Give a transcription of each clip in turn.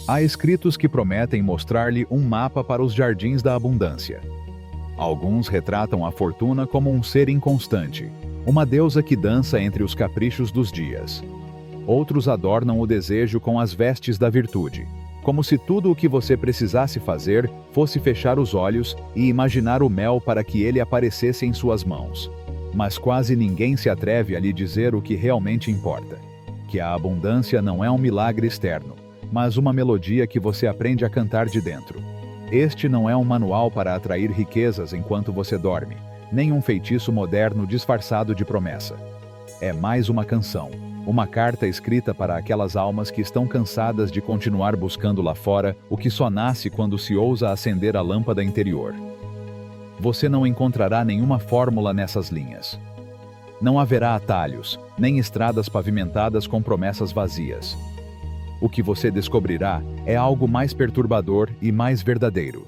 Há escritos que prometem mostrar-lhe um mapa para os jardins da abundância. Alguns retratam a fortuna como um ser inconstante, uma deusa que dança entre os caprichos dos dias. Outros adornam o desejo com as vestes da virtude, como se tudo o que você precisasse fazer fosse fechar os olhos e imaginar o mel para que ele aparecesse em suas mãos. Mas quase ninguém se atreve a lhe dizer o que realmente importa: que a abundância não é um milagre externo, mas uma melodia que você aprende a cantar de dentro. Este não é um manual para atrair riquezas enquanto você dorme, nem um feitiço moderno disfarçado de promessa. É mais uma canção, uma carta escrita para aquelas almas que estão cansadas de continuar buscando lá fora o que só nasce quando se ousa acender a lâmpada interior. Você não encontrará nenhuma fórmula nessas linhas. Não haverá atalhos, nem estradas pavimentadas com promessas vazias. O que você descobrirá é algo mais perturbador e mais verdadeiro.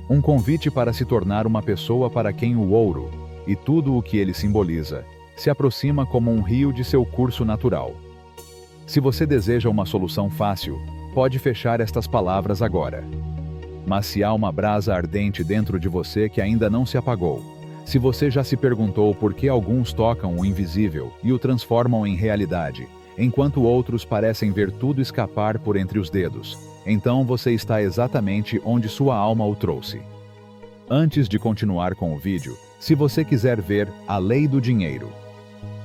Um convite para se tornar uma pessoa para quem o ouro, e tudo o que ele simboliza, se aproxima como um rio de seu curso natural. Se você deseja uma solução fácil, pode fechar estas palavras agora. Mas se há uma brasa ardente dentro de você que ainda não se apagou, se você já se perguntou por que alguns tocam o invisível e o transformam em realidade, enquanto outros parecem ver tudo escapar por entre os dedos, então você está exatamente onde sua alma o trouxe. Antes de continuar com o vídeo, se você quiser ver A Lei do Dinheiro,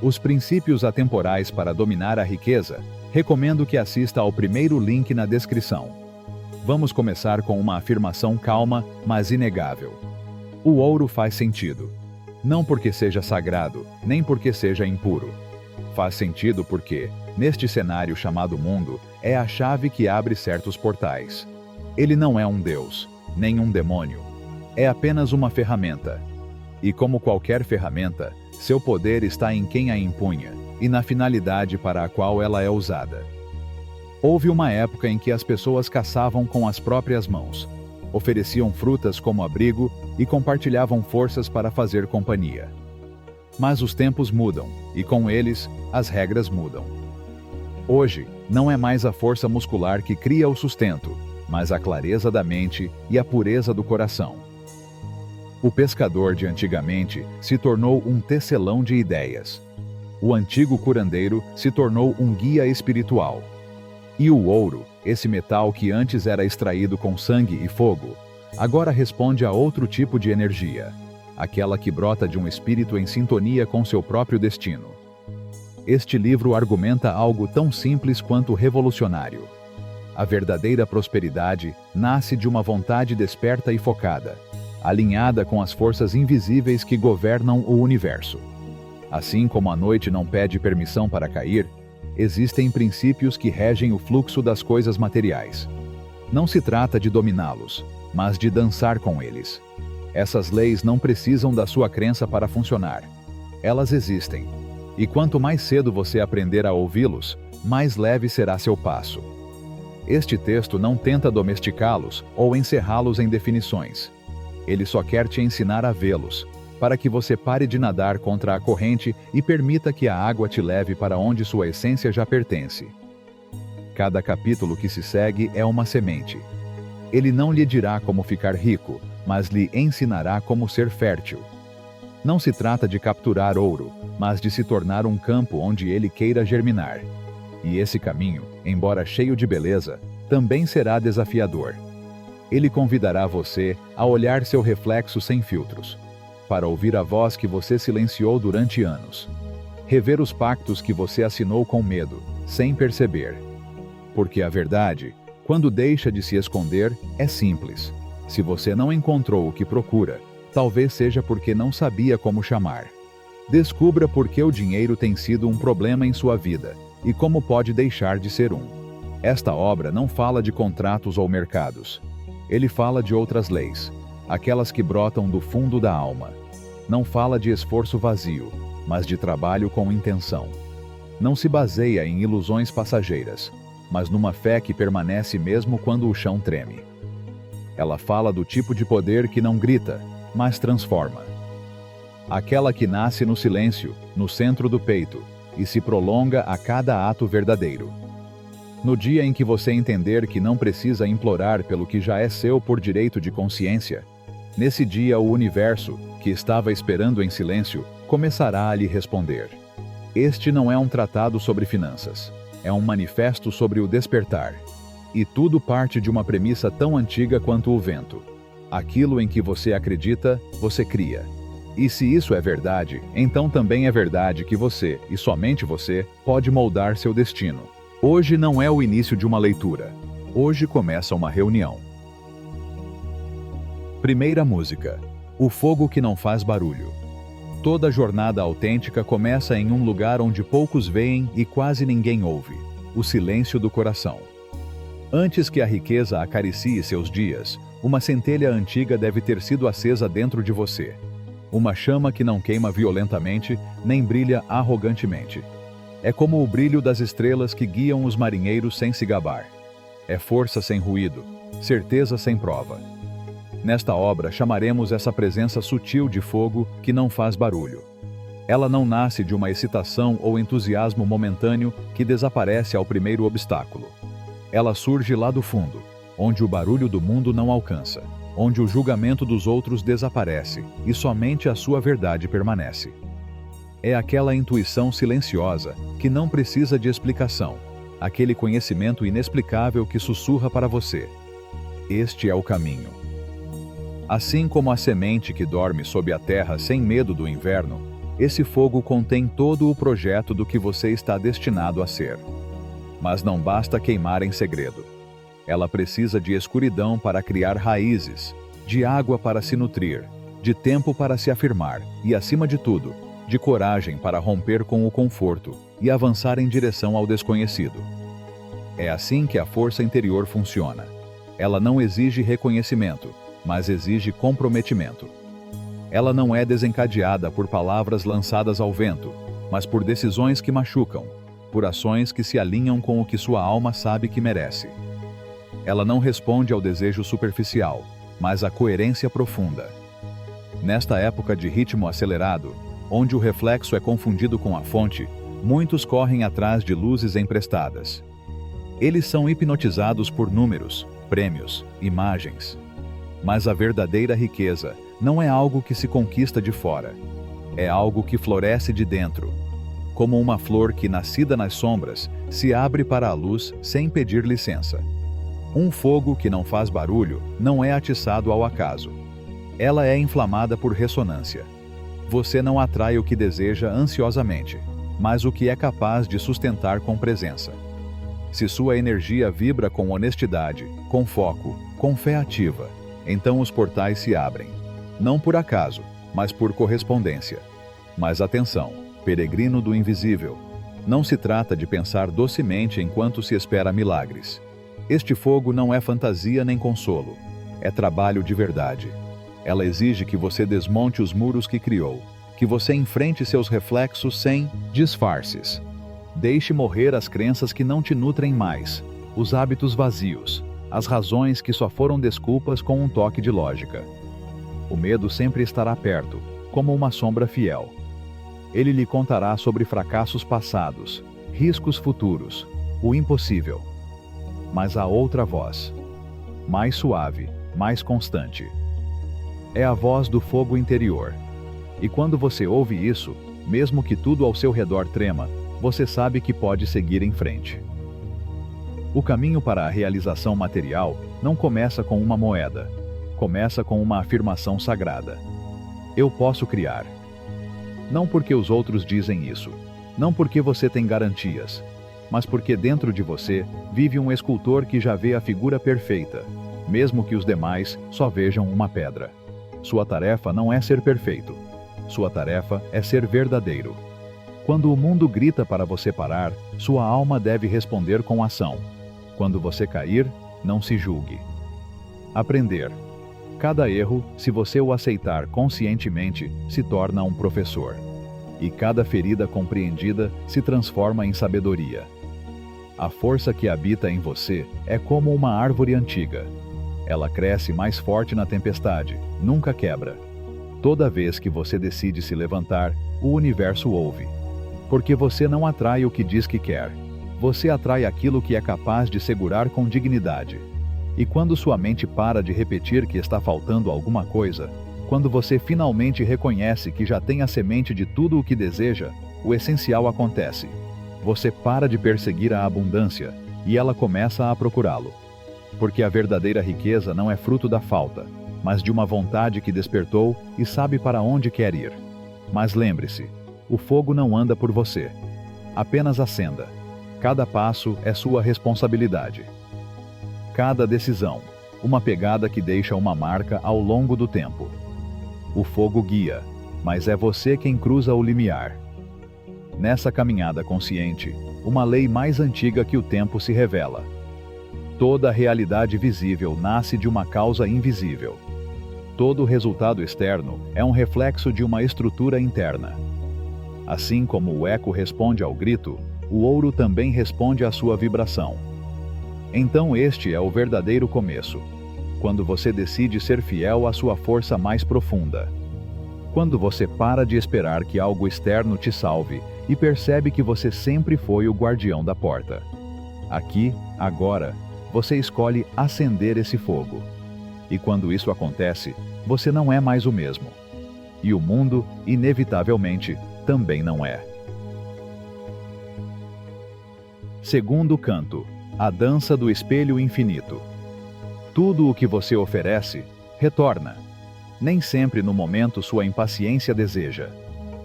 os princípios atemporais para dominar a riqueza, recomendo que assista ao primeiro link na descrição. Vamos começar com uma afirmação calma, mas inegável. O ouro faz sentido. Não porque seja sagrado, nem porque seja impuro. Faz sentido porque, neste cenário chamado mundo, é a chave que abre certos portais. Ele não é um deus, nem um demônio. É apenas uma ferramenta. E como qualquer ferramenta, seu poder está em quem a empunha, e na finalidade para a qual ela é usada. Houve uma época em que as pessoas caçavam com as próprias mãos, ofereciam frutas como abrigo e compartilhavam forças para fazer companhia. Mas os tempos mudam, e com eles, as regras mudam. Hoje, não é mais a força muscular que cria o sustento, mas a clareza da mente e a pureza do coração. O pescador de antigamente se tornou um tecelão de ideias. O antigo curandeiro se tornou um guia espiritual. E o ouro, esse metal que antes era extraído com sangue e fogo, agora responde a outro tipo de energia, aquela que brota de um espírito em sintonia com seu próprio destino. Este livro argumenta algo tão simples quanto revolucionário. A verdadeira prosperidade nasce de uma vontade desperta e focada, alinhada com as forças invisíveis que governam o universo. Assim como a noite não pede permissão para cair, existem princípios que regem o fluxo das coisas materiais. Não se trata de dominá-los, mas de dançar com eles. Essas leis não precisam da sua crença para funcionar. Elas existem. E quanto mais cedo você aprender a ouvi-los, mais leve será seu passo. Este texto não tenta domesticá-los ou encerrá-los em definições. Ele só quer te ensinar a vê-los, para que você pare de nadar contra a corrente e permita que a água te leve para onde sua essência já pertence. Cada capítulo que se segue é uma semente. Ele não lhe dirá como ficar rico, mas lhe ensinará como ser fértil. Não se trata de capturar ouro, mas de se tornar um campo onde ele queira germinar. E esse caminho, embora cheio de beleza, também será desafiador. Ele convidará você a olhar seu reflexo sem filtros, para ouvir a voz que você silenciou durante anos, rever os pactos que você assinou com medo, sem perceber. Porque a verdade, quando deixa de se esconder, é simples. Se você não encontrou o que procura, talvez seja porque não sabia como chamar. Descubra por que o dinheiro tem sido um problema em sua vida, e como pode deixar de ser um. Esta obra não fala de contratos ou mercados. Ele fala de outras leis, aquelas que brotam do fundo da alma. Não fala de esforço vazio, mas de trabalho com intenção. Não se baseia em ilusões passageiras, mas numa fé que permanece mesmo quando o chão treme. Ela fala do tipo de poder que não grita, mas transforma. Aquela que nasce no silêncio, no centro do peito, e se prolonga a cada ato verdadeiro. No dia em que você entender que não precisa implorar pelo que já é seu por direito de consciência, nesse dia o universo, que estava esperando em silêncio, começará a lhe responder. Este não é um tratado sobre finanças. É um manifesto sobre o despertar. E tudo parte de uma premissa tão antiga quanto o vento. Aquilo em que você acredita, você cria. E se isso é verdade, então também é verdade que você, e somente você, pode moldar seu destino. Hoje não é o início de uma leitura. Hoje começa uma reunião. Primeira música. O fogo que não faz barulho. Toda jornada autêntica começa em um lugar onde poucos veem e quase ninguém ouve. O silêncio do coração. Antes que a riqueza acaricie seus dias, uma centelha antiga deve ter sido acesa dentro de você. Uma chama que não queima violentamente, nem brilha arrogantemente. É como o brilho das estrelas que guiam os marinheiros sem se gabar. É força sem ruído, certeza sem prova. Nesta obra chamaremos essa presença sutil de fogo que não faz barulho. Ela não nasce de uma excitação ou entusiasmo momentâneo que desaparece ao primeiro obstáculo. Ela surge lá do fundo, onde o barulho do mundo não alcança, onde o julgamento dos outros desaparece e somente a sua verdade permanece. É aquela intuição silenciosa que não precisa de explicação, aquele conhecimento inexplicável que sussurra para você. Este é o caminho. Assim como a semente que dorme sob a terra sem medo do inverno, esse fogo contém todo o projeto do que você está destinado a ser. Mas não basta queimar em segredo. Ela precisa de escuridão para criar raízes, de água para se nutrir, de tempo para se afirmar e, acima de tudo, de coragem para romper com o conforto e avançar em direção ao desconhecido. É assim que a força interior funciona. Ela não exige reconhecimento, mas exige comprometimento. Ela não é desencadeada por palavras lançadas ao vento, mas por decisões que machucam, por ações que se alinham com o que sua alma sabe que merece. Ela não responde ao desejo superficial, mas à coerência profunda. Nesta época de ritmo acelerado, onde o reflexo é confundido com a fonte, muitos correm atrás de luzes emprestadas. Eles são hipnotizados por números, prêmios, imagens. Mas a verdadeira riqueza não é algo que se conquista de fora. É algo que floresce de dentro. Como uma flor que, nascida nas sombras, se abre para a luz sem pedir licença. Um fogo que não faz barulho não é atiçado ao acaso. Ela é inflamada por ressonância. Você não atrai o que deseja ansiosamente, mas o que é capaz de sustentar com presença. Se sua energia vibra com honestidade, com foco, com fé ativa, então os portais se abrem. Não por acaso, mas por correspondência. Mas atenção, peregrino do invisível. Não se trata de pensar docemente enquanto se espera milagres. Este fogo não é fantasia nem consolo. É trabalho de verdade. Ela exige que você desmonte os muros que criou, que você enfrente seus reflexos sem disfarces. Deixe morrer as crenças que não te nutrem mais, os hábitos vazios, as razões que só foram desculpas com um toque de lógica. O medo sempre estará perto, como uma sombra fiel. Ele lhe contará sobre fracassos passados, riscos futuros, o impossível. Mas há outra voz, mais suave, mais constante. É a voz do fogo interior. E quando você ouve isso, mesmo que tudo ao seu redor trema, você sabe que pode seguir em frente. O caminho para a realização material não começa com uma moeda. Começa com uma afirmação sagrada. Eu posso criar. Não porque os outros dizem isso, não porque você tem garantias, mas porque dentro de você vive um escultor que já vê a figura perfeita, mesmo que os demais só vejam uma pedra. Sua tarefa não é ser perfeito. Sua tarefa é ser verdadeiro. Quando o mundo grita para você parar, sua alma deve responder com ação. Quando você cair, não se julgue. Aprender. Cada erro, se você o aceitar conscientemente, se torna um professor. E cada ferida compreendida se transforma em sabedoria. A força que habita em você é como uma árvore antiga. Ela cresce mais forte na tempestade, nunca quebra. Toda vez que você decide se levantar, o universo ouve. Porque você não atrai o que diz que quer. você atrai aquilo que é capaz de segurar com dignidade. E quando sua mente para de repetir que está faltando alguma coisa, quando você finalmente reconhece que já tem a semente de tudo o que deseja, o essencial acontece. Você para de perseguir a abundância e ela começa a procurá-lo. Porque a verdadeira riqueza não é fruto da falta, mas de uma vontade que despertou e sabe para onde quer ir. Mas lembre-se, o fogo não anda por você. Apenas acenda. Cada passo é sua responsabilidade. Cada decisão, uma pegada que deixa uma marca ao longo do tempo. O fogo guia, mas é você quem cruza o limiar. Nessa caminhada consciente, uma lei mais antiga que o tempo se revela. Toda realidade visível nasce de uma causa invisível. Todo resultado externo é um reflexo de uma estrutura interna. Assim como o eco responde ao grito, o ouro também responde à sua vibração. Então este é o verdadeiro começo, quando você decide ser fiel à sua força mais profunda. Quando você para de esperar que algo externo te salve e percebe que você sempre foi o guardião da porta. Aqui, agora, você escolhe acender esse fogo. E quando isso acontece, você não é mais o mesmo. E o mundo, inevitavelmente, também não é. Segundo canto, a dança do espelho infinito. Tudo o que você oferece, retorna. Nem sempre no momento sua impaciência deseja.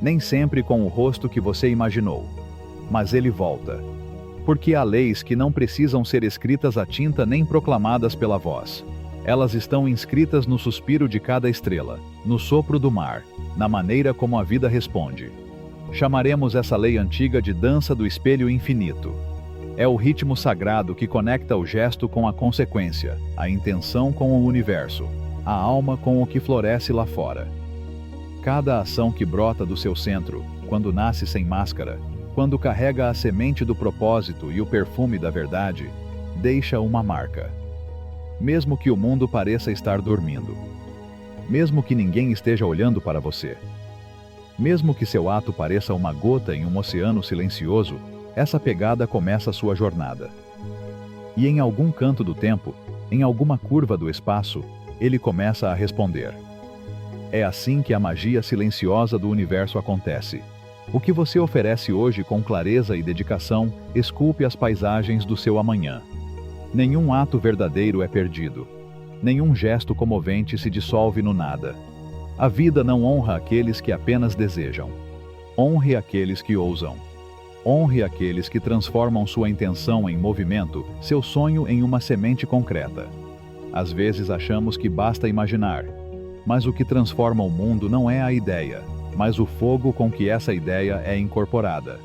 Nem sempre com o rosto que você imaginou. Mas ele volta. Porque há leis que não precisam ser escritas à tinta nem proclamadas pela voz. Elas estão inscritas no suspiro de cada estrela, no sopro do mar, na maneira como a vida responde. Chamaremos essa lei antiga de dança do espelho infinito. É o ritmo sagrado que conecta o gesto com a consequência, a intenção com o universo, a alma com o que floresce lá fora. Cada ação que brota do seu centro, quando nasce sem máscara, quando carrega a semente do propósito e o perfume da verdade, deixa uma marca. Mesmo que o mundo pareça estar dormindo. Mesmo que ninguém esteja olhando para você. Mesmo que seu ato pareça uma gota em um oceano silencioso, essa pegada começa sua jornada. E em algum canto do tempo, em alguma curva do espaço, ele começa a responder. É assim que a magia silenciosa do universo acontece. O que você oferece hoje com clareza e dedicação esculpe as paisagens do seu amanhã. Nenhum ato verdadeiro é perdido. Nenhum gesto comovente se dissolve no nada. A vida não honra aqueles que apenas desejam. Honre aqueles que ousam. Honre aqueles que transformam sua intenção em movimento, seu sonho em uma semente concreta. Às vezes achamos que basta imaginar, mas o que transforma o mundo não é a ideia, mas o fogo com que essa ideia é incorporada.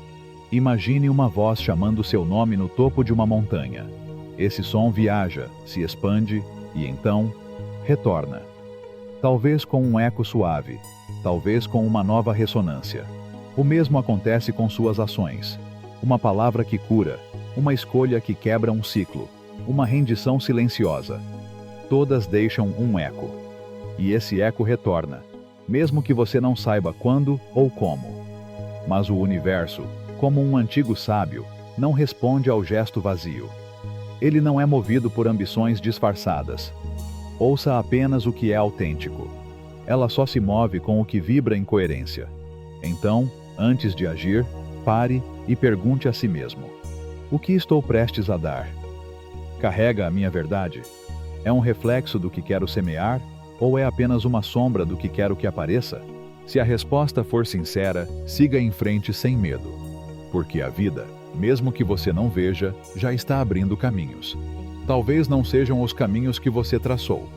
Imagine uma voz chamando seu nome no topo de uma montanha. Esse som viaja, se expande e então retorna. Talvez com um eco suave, talvez com uma nova ressonância. O mesmo acontece com suas ações. Uma palavra que cura, uma escolha que quebra um ciclo, uma rendição silenciosa. Todas deixam um eco. E esse eco retorna, mesmo que você não saiba quando ou como. Mas o universo, como um antigo sábio, não responde ao gesto vazio. Ele não é movido por ambições disfarçadas. Ouça apenas o que é autêntico. Ela só se move com o que vibra em coerência. Então, antes de agir, pare e pergunte a si mesmo: o que estou prestes a dar? Carrega a minha verdade? É um reflexo do que quero semear ou é apenas uma sombra do que quero que apareça? Se a resposta for sincera, siga em frente sem medo. Porque a vida, mesmo que você não veja, já está abrindo caminhos. Talvez não sejam os caminhos que você traçou,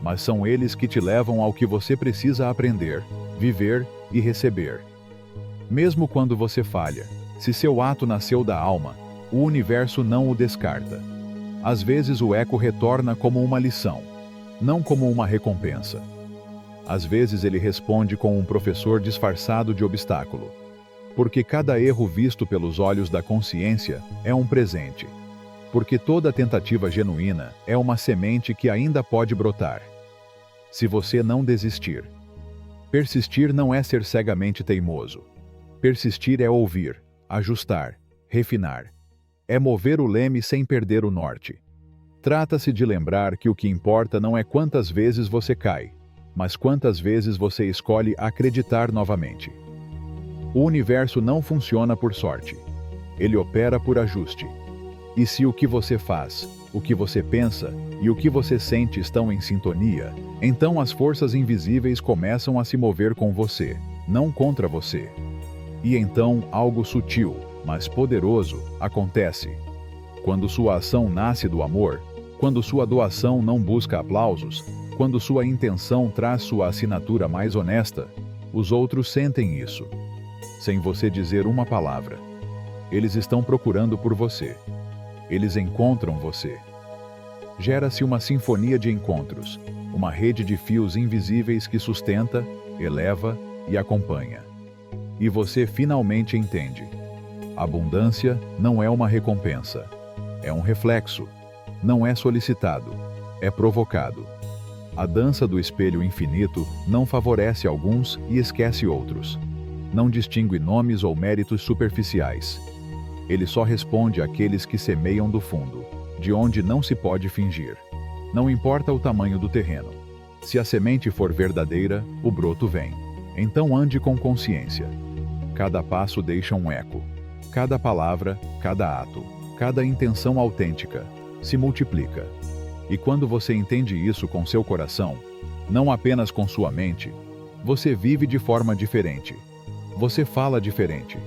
mas são eles que te levam ao que você precisa aprender, viver e receber. Mesmo quando você falha, se seu ato nasceu da alma, o universo não o descarta. Às vezes o eco retorna como uma lição, não como uma recompensa. Às vezes ele responde com um professor disfarçado de obstáculo. Porque cada erro visto pelos olhos da consciência é um presente. Porque toda tentativa genuína é uma semente que ainda pode brotar. Se você não desistir. Persistir não é ser cegamente teimoso. Persistir é ouvir, ajustar, refinar. É mover o leme sem perder o norte. Trata-se de lembrar que o que importa não é quantas vezes você cai, mas quantas vezes você escolhe acreditar novamente. O universo não funciona por sorte. Ele opera por ajuste. E se o que você faz, o que você pensa e o que você sente estão em sintonia, então as forças invisíveis começam a se mover com você, não contra você. E então algo sutil, mas poderoso, acontece. Quando sua ação nasce do amor, quando sua doação não busca aplausos, quando sua intenção traz sua assinatura mais honesta, os outros sentem isso. Sem você dizer uma palavra. Eles estão procurando por você. Eles encontram você. Gera-se uma sinfonia de encontros, uma rede de fios invisíveis que sustenta, eleva e acompanha. E você finalmente entende. Abundância não é uma recompensa. É um reflexo. Não é solicitado. É provocado. A dança do espelho infinito não favorece alguns e esquece outros. Não distingue nomes ou méritos superficiais. Ele só responde àqueles que semeiam do fundo, de onde não se pode fingir. Não importa o tamanho do terreno. Se a semente for verdadeira, o broto vem. Então ande com consciência. Cada passo deixa um eco. Cada palavra, cada ato, cada intenção autêntica se multiplica. E quando você entende isso com seu coração, não apenas com sua mente, você vive de forma diferente. Você fala diferente.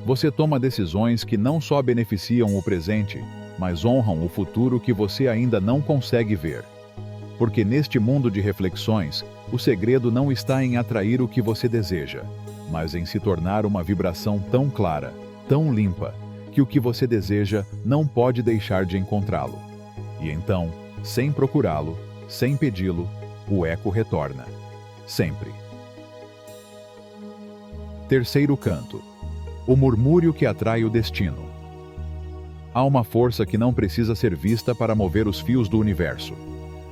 Você toma decisões que não só beneficiam o presente, mas honram o futuro que você ainda não consegue ver. Porque neste mundo de reflexões, o segredo não está em atrair o que você deseja, mas em se tornar uma vibração tão clara, tão limpa, que o que você deseja não pode deixar de encontrá-lo. E então, sem procurá-lo, sem pedi-lo, o eco retorna. Sempre. Terceiro canto. O murmúrio que atrai o destino. Há uma força que não precisa ser vista para mover os fios do universo.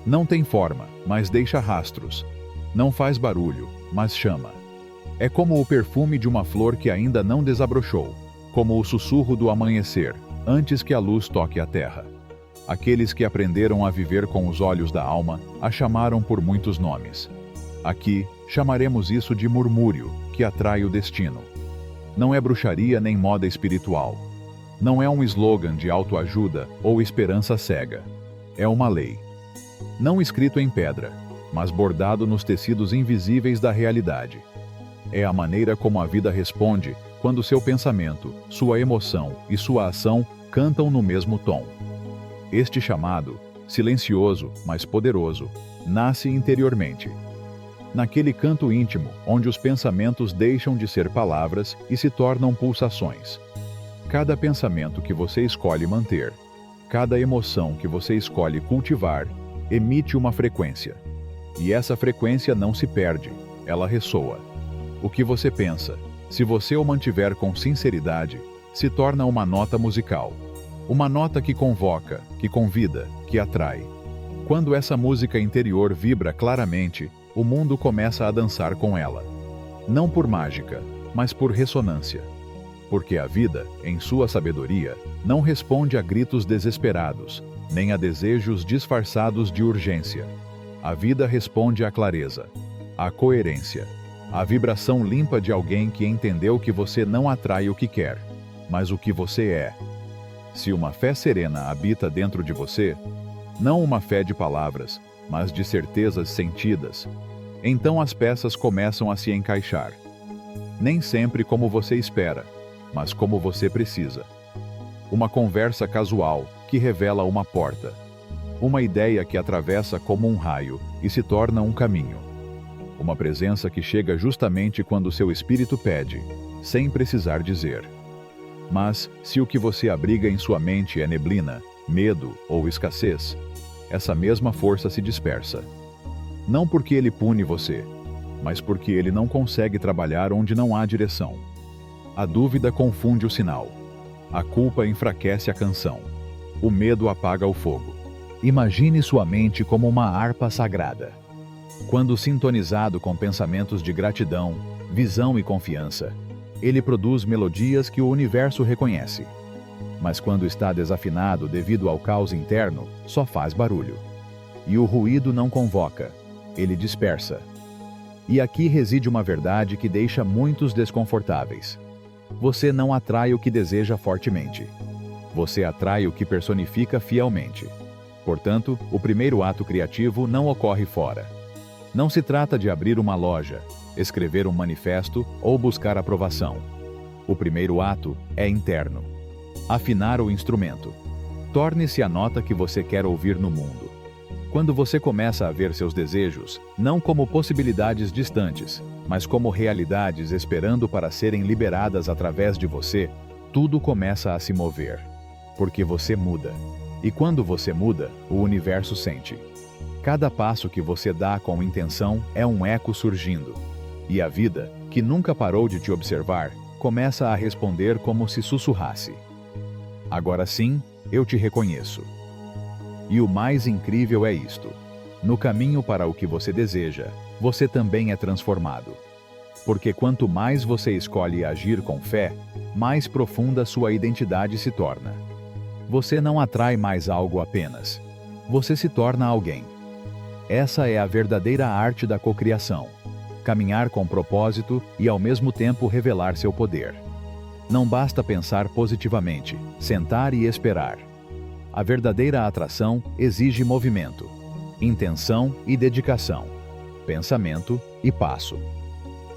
Não tem forma, mas deixa rastros. Não faz barulho, mas chama. É como o perfume de uma flor que ainda não desabrochou, como o sussurro do amanhecer, antes que a luz toque a terra. Aqueles que aprenderam a viver com os olhos da alma a chamaram por muitos nomes. Aqui, chamaremos isso de murmúrio, que atrai o destino. Não é bruxaria nem moda espiritual. Não é um slogan de autoajuda ou esperança cega. É uma lei. Não escrito em pedra, mas bordado nos tecidos invisíveis da realidade. É a maneira como a vida responde quando seu pensamento, sua emoção e sua ação cantam no mesmo tom. Este chamado, silencioso, mas poderoso, nasce interiormente. Naquele canto íntimo, onde os pensamentos deixam de ser palavras e se tornam pulsações. Cada pensamento que você escolhe manter, cada emoção que você escolhe cultivar, emite uma frequência. E essa frequência não se perde, ela ressoa. O que você pensa, se você o mantiver com sinceridade, se torna uma nota musical. Uma nota que convoca, que convida, que atrai. Quando essa música interior vibra claramente, o mundo começa a dançar com ela. Não por mágica, mas por ressonância. Porque a vida, em sua sabedoria, não responde a gritos desesperados, nem a desejos disfarçados de urgência. A vida responde à clareza, à coerência, à vibração limpa de alguém que entendeu que você não atrai o que quer, mas o que você é. Se uma fé serena habita dentro de você, não uma fé de palavras, mas de certezas sentidas, então as peças começam a se encaixar. Nem sempre como você espera, mas como você precisa. Uma conversa casual que revela uma porta. Uma ideia que atravessa como um raio e se torna um caminho. Uma presença que chega justamente quando seu espírito pede, sem precisar dizer. Mas, se o que você abriga em sua mente é neblina, medo ou escassez, essa mesma força se dispersa. Não porque ele pune você, mas porque ele não consegue trabalhar onde não há direção. A dúvida confunde o sinal. A culpa enfraquece a canção. O medo apaga o fogo. Imagine sua mente como uma harpa sagrada. Quando sintonizado com pensamentos de gratidão, visão e confiança, ele produz melodias que o universo reconhece. Mas quando está desafinado devido ao caos interno, só faz barulho. E o ruído não convoca, ele dispersa. E aqui reside uma verdade que deixa muitos desconfortáveis. Você não atrai o que deseja fortemente. Você atrai o que personifica fielmente. Portanto, o primeiro ato criativo não ocorre fora. Não se trata de abrir uma loja, escrever um manifesto ou buscar aprovação. O primeiro ato é interno. Afinar o instrumento. Torne-se a nota que você quer ouvir no mundo. Quando você começa a ver seus desejos, não como possibilidades distantes, mas como realidades esperando para serem liberadas através de você, tudo começa a se mover. Porque você muda. E quando você muda, o universo sente. Cada passo que você dá com intenção é um eco surgindo. E a vida, que nunca parou de te observar, começa a responder como se sussurrasse. Agora sim, eu te reconheço. E o mais incrível é isto. No caminho para o que você deseja, você também é transformado. Porque quanto mais você escolhe agir com fé, mais profunda sua identidade se torna. Você não atrai mais algo apenas. Você se torna alguém. Essa é a verdadeira arte da cocriação. Caminhar com propósito e ao mesmo tempo revelar seu poder. Não basta pensar positivamente, sentar e esperar. A verdadeira atração exige movimento, intenção e dedicação, pensamento e passo.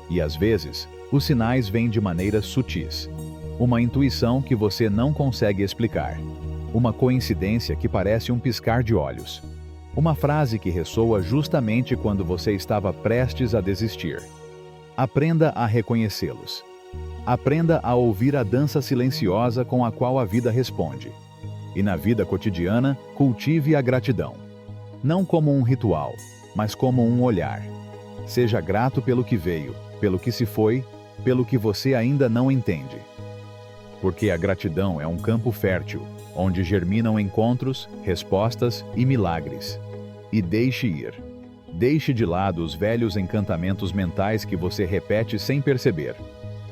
E às vezes, os sinais vêm de maneiras sutis. Uma intuição que você não consegue explicar. Uma coincidência que parece um piscar de olhos. Uma frase que ressoa justamente quando você estava prestes a desistir. Aprenda a reconhecê-los. Aprenda a ouvir a dança silenciosa com a qual a vida responde. E na vida cotidiana, cultive a gratidão. Não como um ritual, mas como um olhar. Seja grato pelo que veio, pelo que se foi, pelo que você ainda não entende. Porque a gratidão é um campo fértil, onde germinam encontros, respostas e milagres. E deixe ir. Deixe de lado os velhos encantamentos mentais que você repete sem perceber.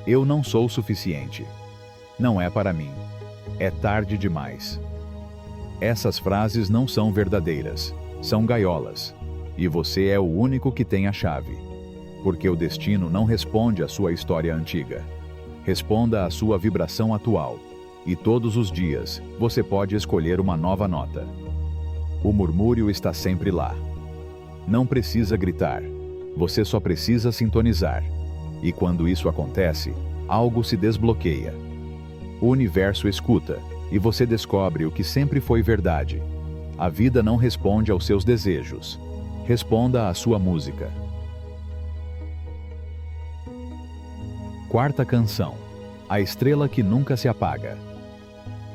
Eu não sou suficiente. Não é para mim. É tarde demais. Essas frases não são verdadeiras, são gaiolas. E você é o único que tem a chave. Porque o destino não responde à sua história antiga. Responda à sua vibração atual. E todos os dias, você pode escolher uma nova nota. O murmúrio está sempre lá. Não precisa gritar. Você só precisa sintonizar. E quando isso acontece, algo se desbloqueia. O universo escuta, e você descobre o que sempre foi verdade. A vida não responde aos seus desejos. Responda à sua música. Quarta canção. A estrela que nunca se apaga.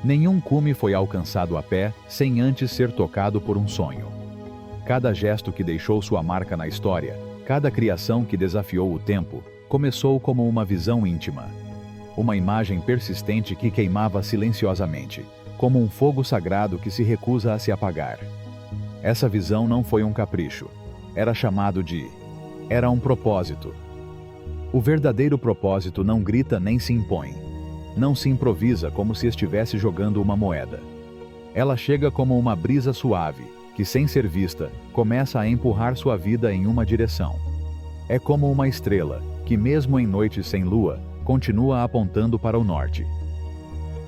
Nenhum cume foi alcançado a pé sem antes ser tocado por um sonho. Cada gesto que deixou sua marca na história, cada criação que desafiou o tempo, começou como uma visão íntima. Uma imagem persistente que queimava silenciosamente, como um fogo sagrado que se recusa a se apagar. Essa visão não foi um capricho. Era chamado de... Era um propósito. O verdadeiro propósito não grita nem se impõe. Não se improvisa como se estivesse jogando uma moeda. Ela chega como uma brisa suave, que sem ser vista, começa a empurrar sua vida em uma direção. É como uma estrela, que mesmo em noites sem lua, continua apontando para o norte.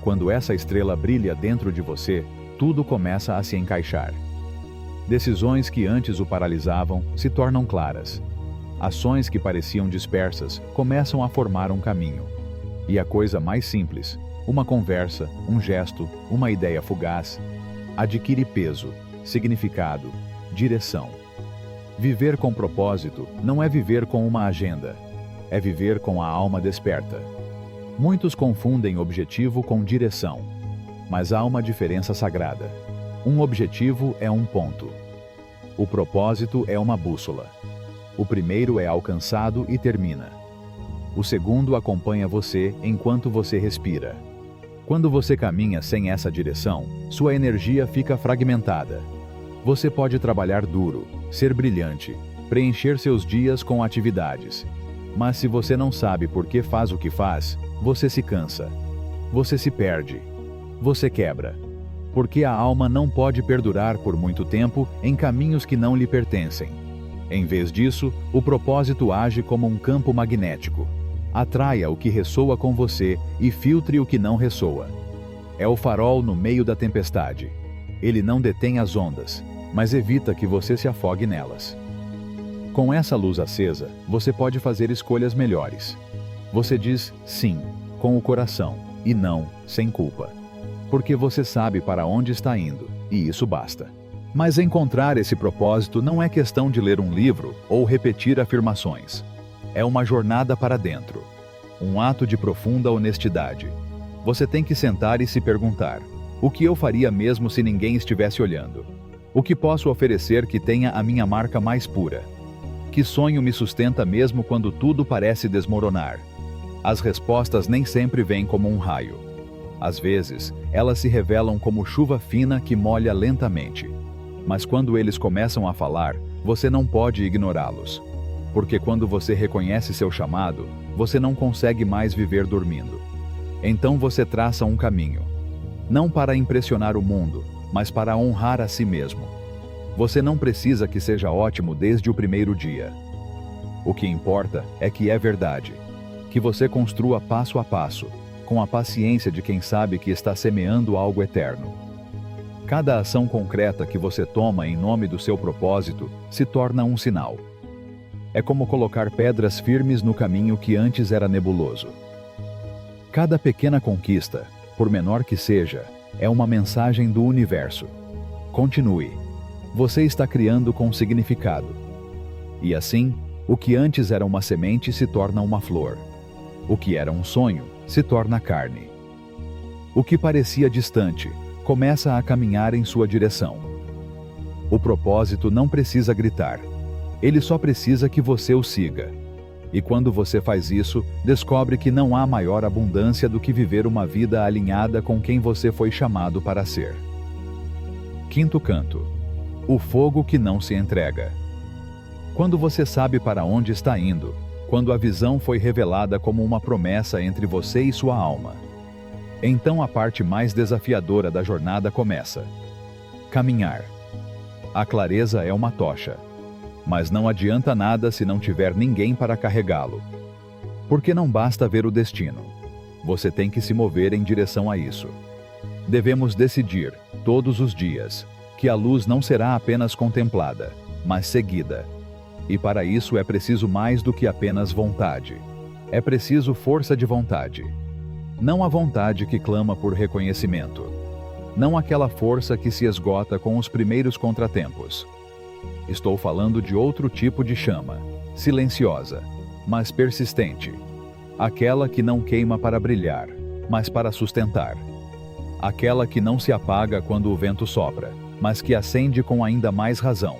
Quando essa estrela brilha dentro de você, tudo começa a se encaixar. Decisões que antes o paralisavam se tornam claras. Ações que pareciam dispersas começam a formar um caminho. E a coisa mais simples, uma conversa, um gesto, uma ideia fugaz, adquire peso, significado, direção. Viver com propósito não é viver com uma agenda, é viver com a alma desperta. Muitos confundem objetivo com direção, mas há uma diferença sagrada. Um objetivo é um ponto. O propósito é uma bússola. O primeiro é alcançado e termina. O segundo acompanha você enquanto você respira. Quando você caminha sem essa direção, sua energia fica fragmentada. Você pode trabalhar duro, ser brilhante, preencher seus dias com atividades. Mas se você não sabe por que faz o que faz, você se cansa. Você se perde. você quebra. Porque a alma não pode perdurar por muito tempo em caminhos que não lhe pertencem. Em vez disso, o propósito age como um campo magnético. Atraia o que ressoa com você e filtre o que não ressoa. É o farol no meio da tempestade. Ele não detém as ondas, mas evita que você se afogue nelas. Com essa luz acesa, você pode fazer escolhas melhores. Você diz sim, com o coração, e não, sem culpa. Porque você sabe para onde está indo, e isso basta. Mas encontrar esse propósito não é questão de ler um livro ou repetir afirmações. É uma jornada para dentro. Um ato de profunda honestidade. Você tem que sentar e se perguntar: o que eu faria mesmo se ninguém estivesse olhando? O que posso oferecer que tenha a minha marca mais pura? Que sonho me sustenta mesmo quando tudo parece desmoronar? As respostas nem sempre vêm como um raio. Às vezes, elas se revelam como chuva fina que molha lentamente. Mas quando eles começam a falar, você não pode ignorá-los. Porque quando você reconhece seu chamado, você não consegue mais viver dormindo. Então você traça um caminho. Não para impressionar o mundo, mas para honrar a si mesmo. Você não precisa que seja ótimo desde o primeiro dia. O que importa é que é verdade. Que você construa passo a passo, com a paciência de quem sabe que está semeando algo eterno. Cada ação concreta que você toma em nome do seu propósito se torna um sinal. É como colocar pedras firmes no caminho que antes era nebuloso. Cada pequena conquista, por menor que seja, é uma mensagem do universo. Continue. Você está criando com significado. E assim, o que antes era uma semente se torna uma flor. O que era um sonho se torna carne. O que parecia distante começa a caminhar em sua direção. O propósito não precisa gritar. Ele só precisa que você o siga. E quando você faz isso, descobre que não há maior abundância do que viver uma vida alinhada com quem você foi chamado para ser. Quinto canto. O fogo que não se entrega. Quando você sabe para onde está indo, quando a visão foi revelada como uma promessa entre você e sua alma, então a parte mais desafiadora da jornada começa. Caminhar. A clareza é uma tocha. Mas não adianta nada se não tiver ninguém para carregá-lo. Porque não basta ver o destino. Você tem que se mover em direção a isso. Devemos decidir, todos os dias, que a luz não será apenas contemplada, mas seguida. E para isso é preciso mais do que apenas vontade. É preciso força de vontade. Não a vontade que clama por reconhecimento. Não aquela força que se esgota com os primeiros contratempos. Estou falando de outro tipo de chama, silenciosa, mas persistente. Aquela que não queima para brilhar, mas para sustentar. Aquela que não se apaga quando o vento sopra, mas que acende com ainda mais razão.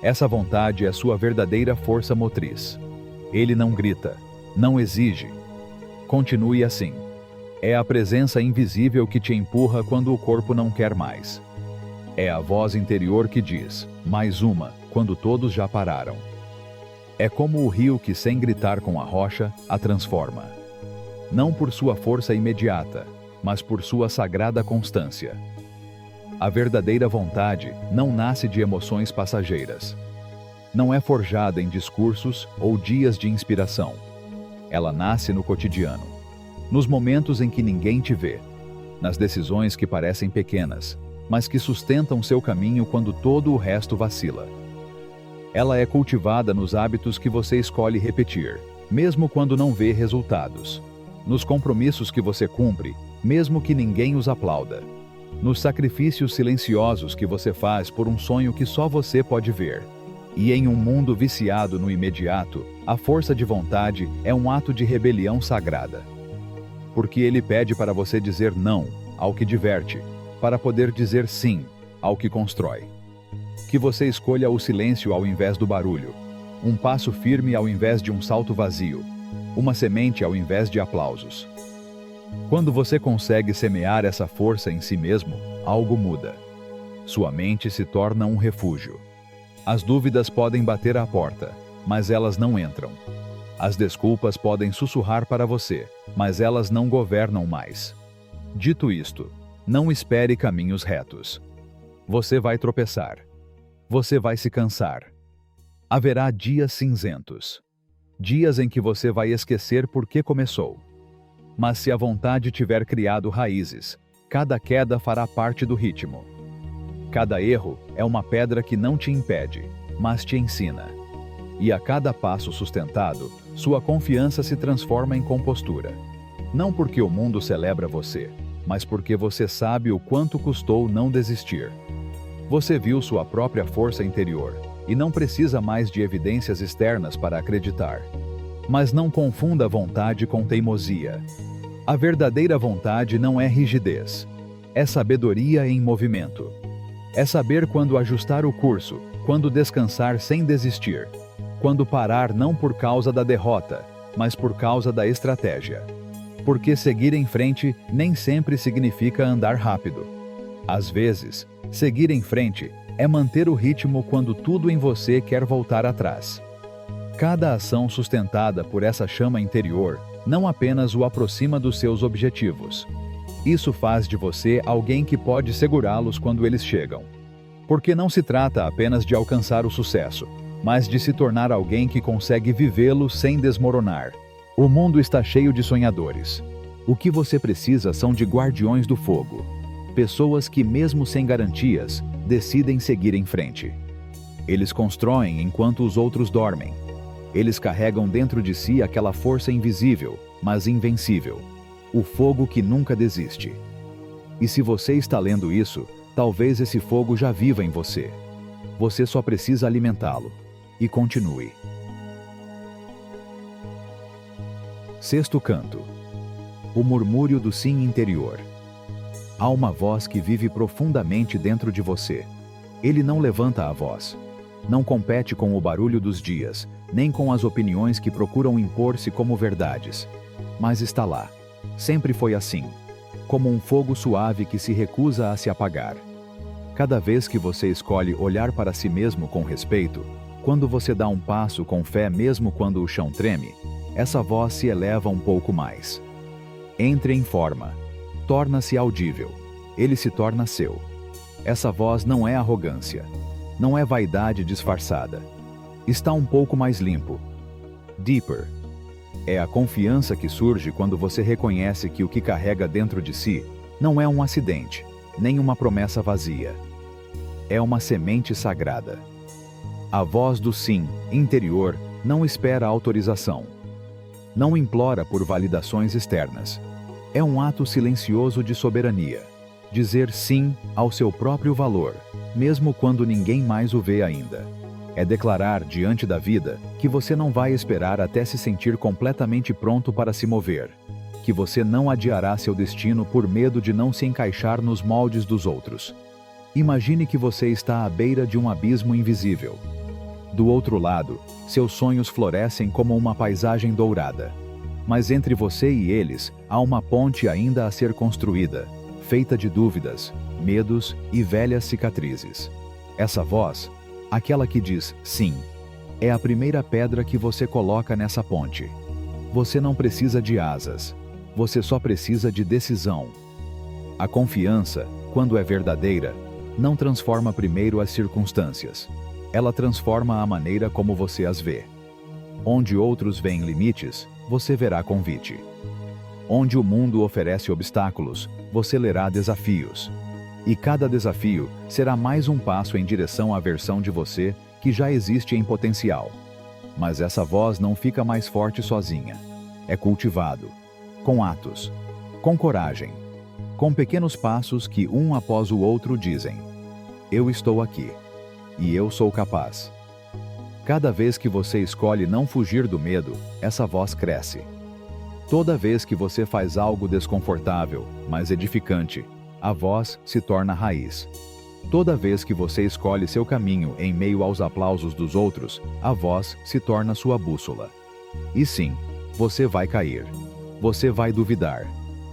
Essa vontade é sua verdadeira força motriz. Ele não grita, não exige. Continue assim. É a presença invisível que te empurra quando o corpo não quer mais. É a voz interior que diz, mais uma, quando todos já pararam. É como o rio que, sem gritar com a rocha, a transforma. Não por sua força imediata, mas por sua sagrada constância. A verdadeira vontade não nasce de emoções passageiras. Não é forjada em discursos ou dias de inspiração. Ela nasce no cotidiano. Nos momentos em que ninguém te vê, nas decisões que parecem pequenas, mas que sustentam seu caminho quando todo o resto vacila. Ela é cultivada nos hábitos que você escolhe repetir, mesmo quando não vê resultados. Nos compromissos que você cumpre, mesmo que ninguém os aplauda. Nos sacrifícios silenciosos que você faz por um sonho que só você pode ver. E em um mundo viciado no imediato, a força de vontade é um ato de rebelião sagrada. Porque ele pede para você dizer não ao que diverte, para poder dizer sim ao que constrói. Que você escolha o silêncio ao invés do barulho, um passo firme ao invés de um salto vazio, uma semente ao invés de aplausos. Quando você consegue semear essa força em si mesmo, algo muda. Sua mente se torna um refúgio. As dúvidas podem bater à porta, mas elas não entram. As desculpas podem sussurrar para você, mas elas não governam mais. Dito isto, Não espere caminhos retos. Você vai tropeçar. Você vai se cansar. Haverá dias cinzentos. Dias em que você vai esquecer por que começou. Mas se a vontade tiver criado raízes, cada queda fará parte do ritmo. Cada erro é uma pedra que não te impede, mas te ensina. E a cada passo sustentado, sua confiança se transforma em compostura. Não porque o mundo celebra você, mas porque você sabe o quanto custou não desistir. Você viu sua própria força interior e não precisa mais de evidências externas para acreditar. Mas não confunda vontade com teimosia. A verdadeira vontade não é rigidez. É sabedoria em movimento. É saber quando ajustar o curso, quando descansar sem desistir, quando parar não por causa da derrota, mas por causa da estratégia. Porque seguir em frente nem sempre significa andar rápido. Às vezes, seguir em frente é manter o ritmo quando tudo em você quer voltar atrás. Cada ação sustentada por essa chama interior não apenas o aproxima dos seus objetivos. Isso faz de você alguém que pode segurá-los quando eles chegam. Porque não se trata apenas de alcançar o sucesso, mas de se tornar alguém que consegue vivê-lo sem desmoronar. O mundo está cheio de sonhadores. O que você precisa são de guardiões do fogo. Pessoas que, mesmo sem garantias, decidem seguir em frente. Eles constroem enquanto os outros dormem. Eles carregam dentro de si aquela força invisível, mas invencível. O fogo que nunca desiste. E se você está lendo isso, talvez esse fogo já viva em você. Você só precisa alimentá-lo. E continue. Sexto canto. O murmúrio do sim interior. Há uma voz que vive profundamente dentro de você. Ele não levanta a voz. Não compete com o barulho dos dias, nem com as opiniões que procuram impor-se como verdades. Mas está lá. Sempre foi assim. Como um fogo suave que se recusa a se apagar. Cada vez que você escolhe olhar para si mesmo com respeito, quando você dá um passo com fé mesmo quando o chão treme, essa voz se eleva um pouco mais. Entre em forma. Torna-se audível. Ele se torna seu. Essa voz não é arrogância. Não é vaidade disfarçada. Está um pouco mais limpo. Deeper. É a confiança que surge quando você reconhece que o que carrega dentro de si não é um acidente, nem uma promessa vazia. É uma semente sagrada. A voz do sim, interior, não espera autorização. Não implora por validações externas. É um ato silencioso de soberania. Dizer sim ao seu próprio valor, mesmo quando ninguém mais o vê ainda. É declarar diante da vida que você não vai esperar até se sentir completamente pronto para se mover. Que você não adiará seu destino por medo de não se encaixar nos moldes dos outros. Imagine que você está à beira de um abismo invisível. Do outro lado, seus sonhos florescem como uma paisagem dourada. Mas entre você e eles, há uma ponte ainda a ser construída, feita de dúvidas, medos e velhas cicatrizes. Essa voz, aquela que diz sim, é a primeira pedra que você coloca nessa ponte. Você não precisa de asas, você só precisa de decisão. A confiança, quando é verdadeira, não transforma primeiro as circunstâncias. Ela transforma a maneira como você as vê. Onde outros veem limites, você verá convite. Onde o mundo oferece obstáculos, você lerá desafios. E cada desafio será mais um passo em direção à versão de você que já existe em potencial. Mas essa voz não fica mais forte sozinha. É cultivado. Com atos. Com coragem. Com pequenos passos que um após o outro dizem: eu estou aqui. E eu sou capaz. Cada vez que você escolhe não fugir do medo, essa voz cresce. Toda vez que você faz algo desconfortável, mas edificante, a voz se torna raiz. Toda vez que você escolhe seu caminho em meio aos aplausos dos outros, a voz se torna sua bússola. E sim, você vai cair. Você vai duvidar.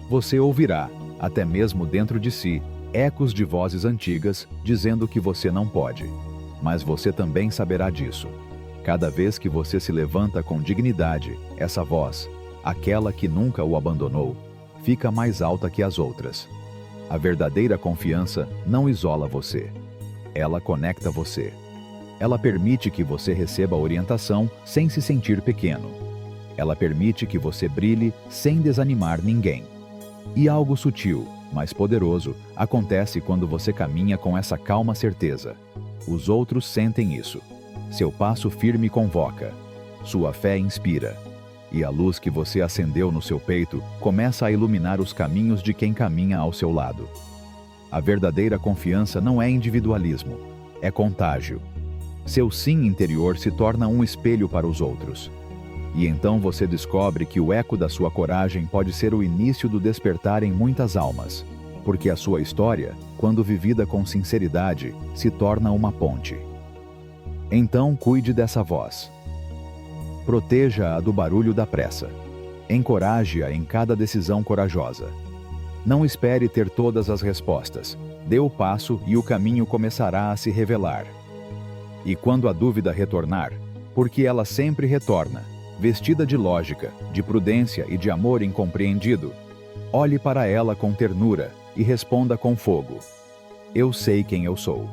Você ouvirá, até mesmo dentro de si, ecos de vozes antigas dizendo que você não pode. Mas você também saberá disso. Cada vez que você se levanta com dignidade, essa voz, aquela que nunca o abandonou, fica mais alta que as outras. A verdadeira confiança não isola você. Ela conecta você. Ela permite que você receba orientação sem se sentir pequeno. Ela permite que você brilhe sem desanimar ninguém. E algo sutil, mas poderoso, acontece quando você caminha com essa calma certeza. Os outros sentem isso. Seu passo firme convoca. Sua fé inspira. E a luz que você acendeu no seu peito começa a iluminar os caminhos de quem caminha ao seu lado. A verdadeira confiança não é individualismo, é contágio. Seu sim interior se torna um espelho para os outros. E então você descobre que o eco da sua coragem pode ser o início do despertar em muitas almas, porque a sua história, quando vivida com sinceridade, se torna uma ponte. Então cuide dessa voz. Proteja-a do barulho da pressa. Encoraje-a em cada decisão corajosa. Não espere ter todas as respostas. Dê o passo e o caminho começará a se revelar. E quando a dúvida retornar, porque ela sempre retorna, vestida de lógica, de prudência e de amor incompreendido, olhe para ela com ternura e responda com fogo: eu sei quem eu sou.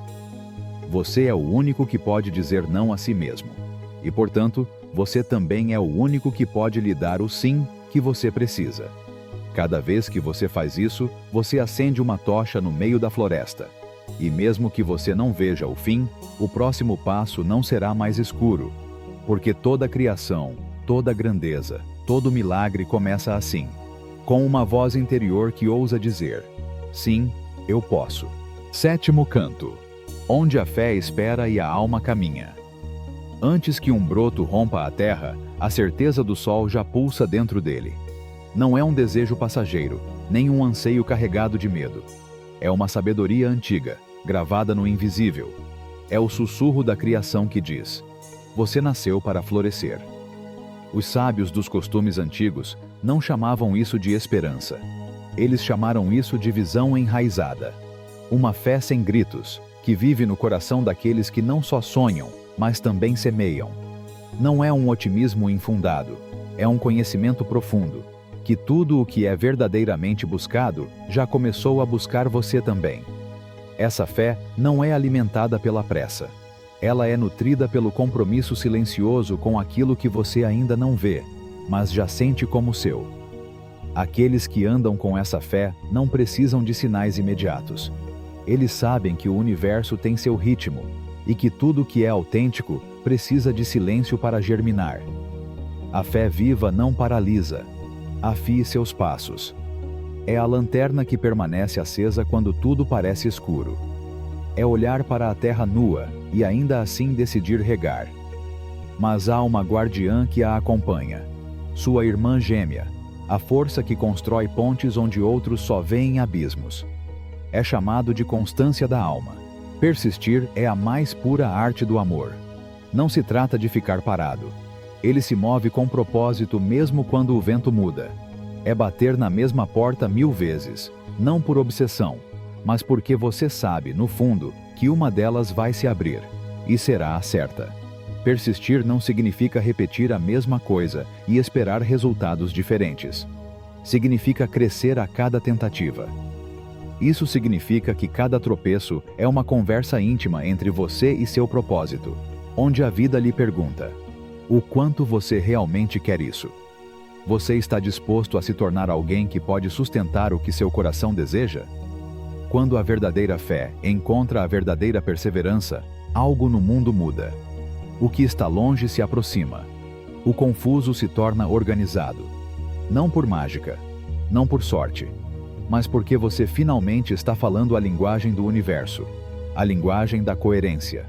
Você é o único que pode dizer não a si mesmo. E, portanto, você também é o único que pode lhe dar o sim que você precisa. Cada vez que você faz isso, você acende uma tocha no meio da floresta. E mesmo que você não veja o fim, o próximo passo não será mais escuro. Porque toda criação, toda grandeza, todo milagre começa assim, com uma voz interior que ousa dizer: sim, eu posso. Sétimo canto. Onde a fé espera e a alma caminha. Antes que um broto rompa a terra, a certeza do sol já pulsa dentro dele. Não é um desejo passageiro, nem um anseio carregado de medo. É uma sabedoria antiga, gravada no invisível. É o sussurro da criação que diz: você nasceu para florescer. Os sábios dos costumes antigos não chamavam isso de esperança. Eles chamaram isso de visão enraizada. Uma fé sem gritos, que vive no coração daqueles que não só sonham, mas também semeiam. Não é um otimismo infundado, é um conhecimento profundo, que tudo o que é verdadeiramente buscado já começou a buscar você também. Essa fé não é alimentada pela pressa. Ela é nutrida pelo compromisso silencioso com aquilo que você ainda não vê, mas já sente como seu. Aqueles que andam com essa fé não precisam de sinais imediatos. Eles sabem que o universo tem seu ritmo e que tudo que é autêntico precisa de silêncio para germinar. A fé viva não paralisa. Afie seus passos. É a lanterna que permanece acesa quando tudo parece escuro. É olhar para a terra nua e ainda assim decidir regar. Mas há uma guardiã que a acompanha. Sua irmã gêmea, a força que constrói pontes onde outros só veem abismos. É chamado de constância da alma. Persistir é a mais pura arte do amor. Não se trata de ficar parado. Ele se move com propósito mesmo quando o vento muda. É bater na mesma porta 1000 vezes, não por obsessão, mas porque você sabe, no fundo, que uma delas vai se abrir, e será a certa. Persistir não significa repetir a mesma coisa e esperar resultados diferentes. Significa crescer a cada tentativa. Isso significa que cada tropeço é uma conversa íntima entre você e seu propósito, onde a vida lhe pergunta: o quanto você realmente quer isso? Você está disposto a se tornar alguém que pode sustentar o que seu coração deseja? Quando a verdadeira fé encontra a verdadeira perseverança, algo no mundo muda. O que está longe se aproxima. O confuso se torna organizado. Não por mágica, não por sorte, mas porque você finalmente está falando a linguagem do universo, a linguagem da coerência.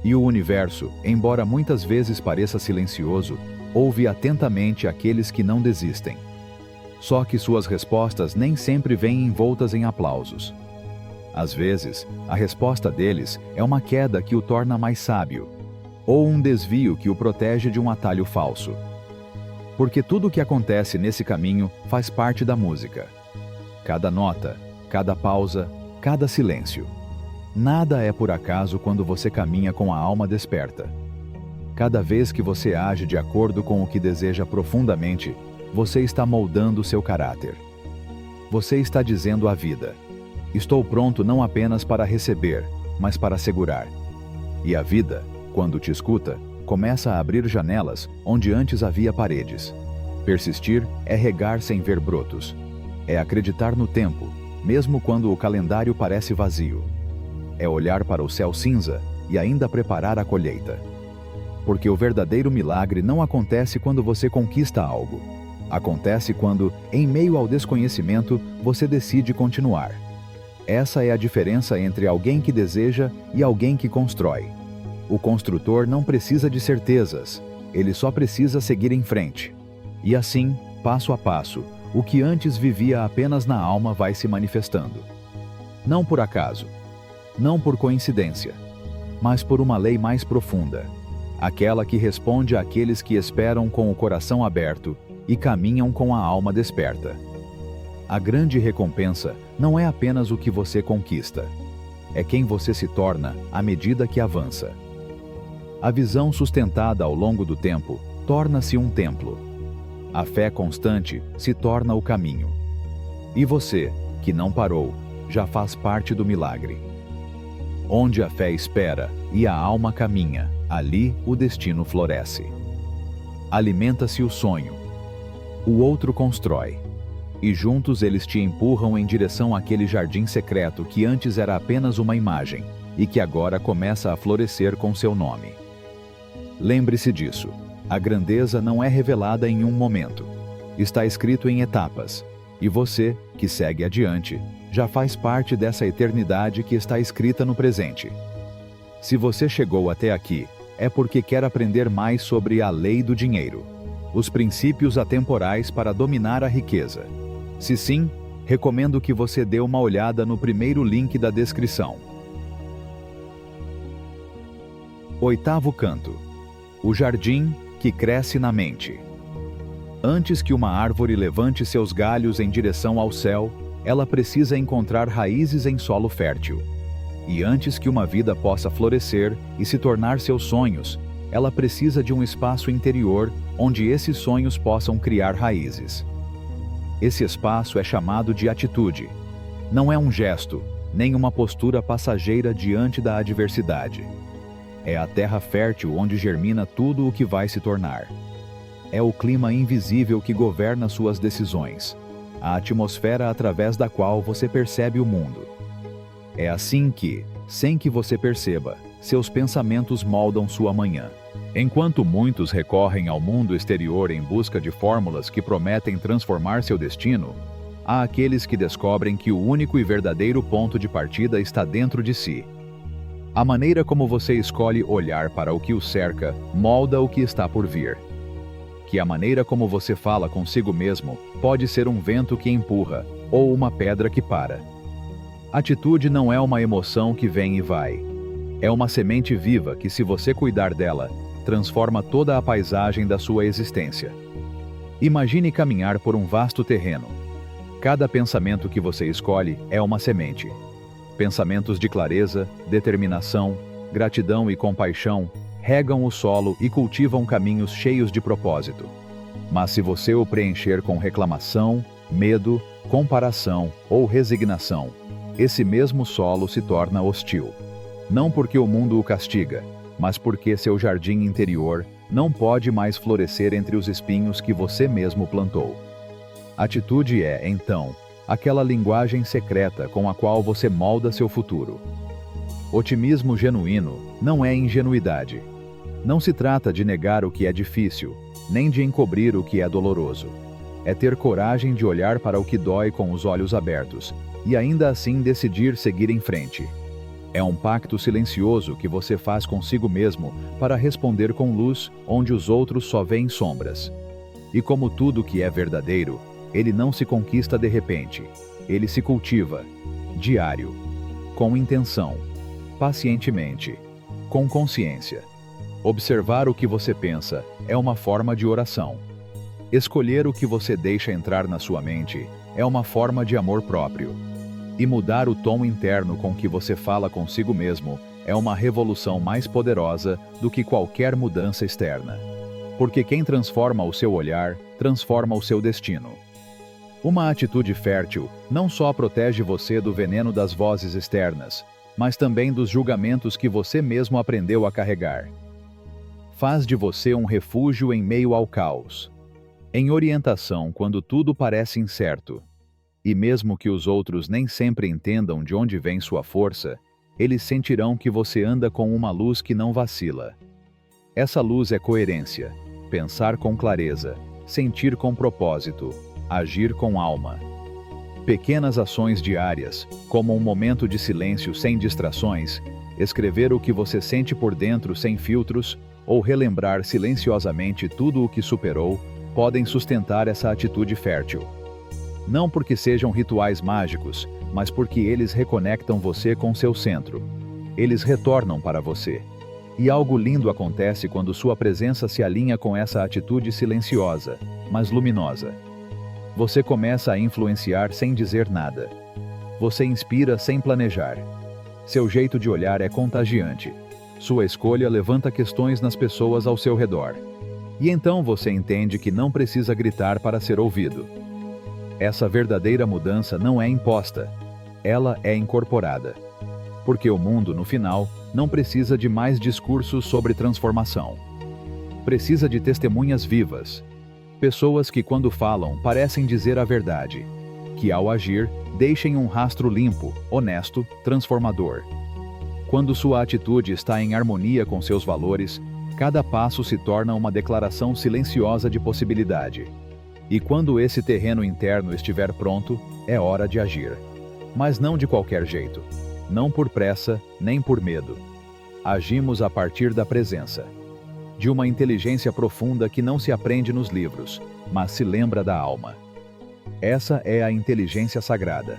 E o universo, embora muitas vezes pareça silencioso, ouve atentamente aqueles que não desistem. Só que suas respostas nem sempre vêm envoltas em aplausos. Às vezes, a resposta deles é uma queda que o torna mais sábio, ou um desvio que o protege de um atalho falso. Porque tudo o que acontece nesse caminho faz parte da música. Cada nota, cada pausa, cada silêncio. Nada é por acaso quando você caminha com a alma desperta. Cada vez que você age de acordo com o que deseja profundamente, você está moldando seu caráter. Você está dizendo à vida: Estou pronto não apenas para receber, mas para segurar. E a vida, quando te escuta, começa a abrir janelas onde antes havia paredes. Persistir é regar sem ver brotos. É acreditar no tempo, mesmo quando o calendário parece vazio. É olhar para o céu cinza e ainda preparar a colheita. Porque o verdadeiro milagre não acontece quando você conquista algo. Acontece quando, em meio ao desconhecimento, você decide continuar. Essa é a diferença entre alguém que deseja e alguém que constrói. O construtor não precisa de certezas, ele só precisa seguir em frente. E assim, passo a passo, o que antes vivia apenas na alma vai se manifestando. Não por acaso, não por coincidência, mas por uma lei mais profunda, aquela que responde àqueles que esperam com o coração aberto e caminham com a alma desperta. A grande recompensa não é apenas o que você conquista, é quem você se torna à medida que avança. A visão sustentada ao longo do tempo torna-se um templo. A fé constante se torna o caminho. E você, que não parou, já faz parte do milagre. Onde a fé espera e a alma caminha, ali o destino floresce. Alimenta-se o sonho. O outro constrói. E juntos eles te empurram em direção àquele jardim secreto que antes era apenas uma imagem e que agora começa a florescer com seu nome. Lembre-se disso. A grandeza não é revelada em um momento. Está escrito em etapas. E você, que segue adiante, já faz parte dessa eternidade que está escrita no presente. Se você chegou até aqui, é porque quer aprender mais sobre a lei do dinheiro, os princípios atemporais para dominar a riqueza. Se sim, recomendo que você dê uma olhada no primeiro link da descrição. Oitavo canto. O jardim que cresce na mente. Antes que uma árvore levante seus galhos em direção ao céu, ela precisa encontrar raízes em solo fértil. E antes que uma vida possa florescer e se tornar seus sonhos, ela precisa de um espaço interior onde esses sonhos possam criar raízes. Esse espaço é chamado de atitude. Não é um gesto, nem uma postura passageira diante da adversidade. É a terra fértil onde germina tudo o que vai se tornar. É o clima invisível que governa suas decisões, a atmosfera através da qual você percebe o mundo. É assim que, sem que você perceba, seus pensamentos moldam sua manhã. Enquanto muitos recorrem ao mundo exterior em busca de fórmulas que prometem transformar seu destino, há aqueles que descobrem que o único e verdadeiro ponto de partida está dentro de si. A maneira como você escolhe olhar para o que o cerca molda o que está por vir. Que a maneira como você fala consigo mesmo pode ser um vento que empurra ou uma pedra que para. Atitude não é uma emoção que vem e vai. É uma semente viva que, se você cuidar dela, transforma toda a paisagem da sua existência. Imagine caminhar por um vasto terreno. Cada pensamento que você escolhe é uma semente. Pensamentos de clareza, determinação, gratidão e compaixão regam o solo e cultivam caminhos cheios de propósito. Mas se você o preencher com reclamação, medo, comparação ou resignação, esse mesmo solo se torna hostil. Não porque o mundo o castiga, mas porque seu jardim interior não pode mais florescer entre os espinhos que você mesmo plantou. Atitude é, então, aquela linguagem secreta com a qual você molda seu futuro. Otimismo genuíno não é ingenuidade. Não se trata de negar o que é difícil, nem de encobrir o que é doloroso. É ter coragem de olhar para o que dói com os olhos abertos, e ainda assim decidir seguir em frente. É um pacto silencioso que você faz consigo mesmo para responder com luz onde os outros só veem sombras. E como tudo que é verdadeiro, ele não se conquista de repente. Ele se cultiva, diário, com intenção, pacientemente, com consciência. Observar o que você pensa é uma forma de oração. Escolher o que você deixa entrar na sua mente é uma forma de amor próprio. E mudar o tom interno com que você fala consigo mesmo é uma revolução mais poderosa do que qualquer mudança externa. Porque quem transforma o seu olhar, transforma o seu destino. Uma atitude fértil não só protege você do veneno das vozes externas, mas também dos julgamentos que você mesmo aprendeu a carregar. Faz de você um refúgio em meio ao caos, em orientação quando tudo parece incerto. E mesmo que os outros nem sempre entendam de onde vem sua força, eles sentirão que você anda com uma luz que não vacila. Essa luz é coerência, pensar com clareza, sentir com propósito, agir com alma. Pequenas ações diárias, como um momento de silêncio sem distrações, escrever o que você sente por dentro sem filtros, ou relembrar silenciosamente tudo o que superou, podem sustentar essa atitude fértil. Não porque sejam rituais mágicos, mas porque eles reconectam você com seu centro. Eles retornam para você. E algo lindo acontece quando sua presença se alinha com essa atitude silenciosa, mas luminosa. Você começa a influenciar sem dizer nada. Você inspira sem planejar. Seu jeito de olhar é contagiante. Sua escolha levanta questões nas pessoas ao seu redor. E então você entende que não precisa gritar para ser ouvido. Essa verdadeira mudança não é imposta. Ela é incorporada. Porque o mundo, no final, não precisa de mais discursos sobre transformação. Precisa de testemunhas vivas. Pessoas que, quando falam, parecem dizer a verdade. Que, ao agir, deixem um rastro limpo, honesto, transformador. Quando sua atitude está em harmonia com seus valores, cada passo se torna uma declaração silenciosa de possibilidade. E quando esse terreno interno estiver pronto, é hora de agir. Mas não de qualquer jeito. Não por pressa, nem por medo. Agimos a partir da presença. De uma inteligência profunda que não se aprende nos livros, mas se lembra da alma. Essa é a inteligência sagrada.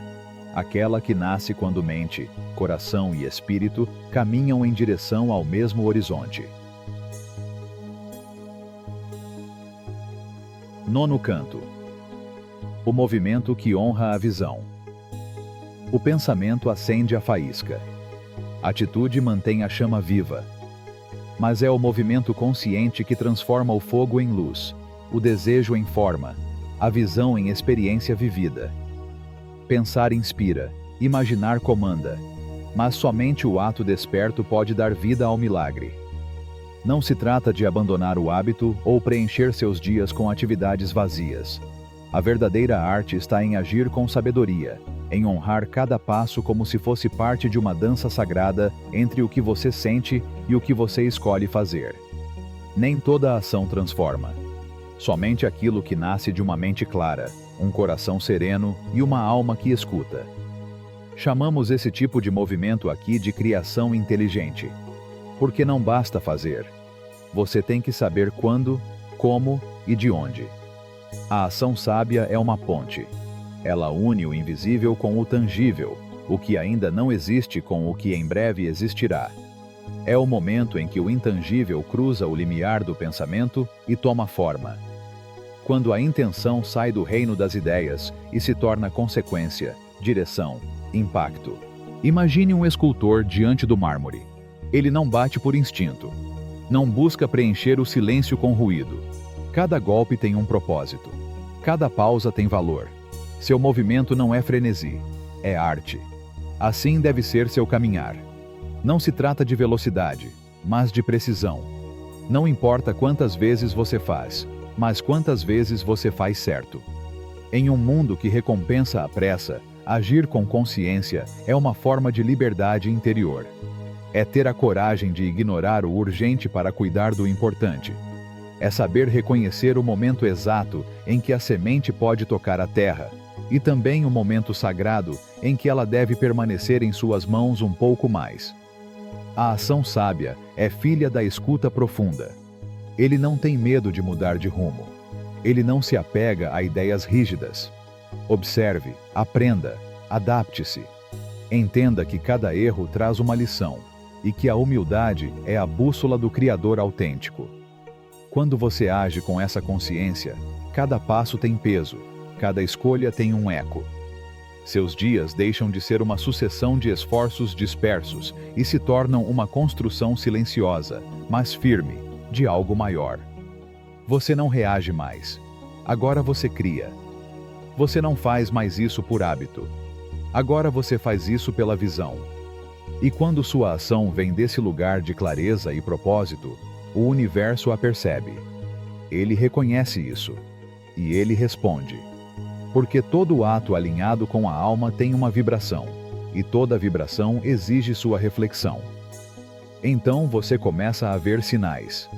Aquela que nasce quando mente, coração e espírito caminham em direção ao mesmo horizonte. Nono canto. O movimento que honra a visão. O pensamento acende a faísca. A atitude mantém a chama viva. Mas é o movimento consciente que transforma o fogo em luz, o desejo em forma, a visão em experiência vivida. Pensar inspira, imaginar comanda, mas somente o ato desperto pode dar vida ao milagre. Não se trata de abandonar o hábito ou preencher seus dias com atividades vazias. A verdadeira arte está em agir com sabedoria, em honrar cada passo como se fosse parte de uma dança sagrada entre o que você sente e o que você escolhe fazer. Nem toda ação transforma. Somente aquilo que nasce de uma mente clara, um coração sereno e uma alma que escuta. Chamamos esse tipo de movimento aqui de criação inteligente. Porque não basta fazer. Você tem que saber quando, como e de onde. A ação sábia é uma ponte. Ela une o invisível com o tangível, o que ainda não existe com o que em breve existirá. É o momento em que o intangível cruza o limiar do pensamento e toma forma. Quando a intenção sai do reino das ideias e se torna consequência, direção, impacto. Imagine um escultor diante do mármore. Ele não bate por instinto. Não busca preencher o silêncio com ruído. Cada golpe tem um propósito. Cada pausa tem valor. Seu movimento não é frenesi, é arte. Assim deve ser seu caminhar. Não se trata de velocidade, mas de precisão. Não importa quantas vezes você faz, mas quantas vezes você faz certo. Em um mundo que recompensa a pressa, agir com consciência é uma forma de liberdade interior. É ter a coragem de ignorar o urgente para cuidar do importante. É saber reconhecer o momento exato em que a semente pode tocar a terra, e também o momento sagrado em que ela deve permanecer em suas mãos um pouco mais. A ação sábia é filha da escuta profunda. Ele não tem medo de mudar de rumo. Ele não se apega a ideias rígidas. Observe, aprenda, adapte-se. Entenda que cada erro traz uma lição, e que a humildade é a bússola do Criador autêntico. Quando você age com essa consciência, cada passo tem peso, cada escolha tem um eco. Seus dias deixam de ser uma sucessão de esforços dispersos e se tornam uma construção silenciosa, mas firme, de algo maior. Você não reage mais. Agora você cria. Você não faz mais isso por hábito. Agora você faz isso pela visão. E quando sua ação vem desse lugar de clareza e propósito, o universo a percebe. Ele reconhece isso. E ele responde. Porque todo ato alinhado com a alma tem uma vibração, e toda vibração exige sua reflexão. Então você começa a ver sinais,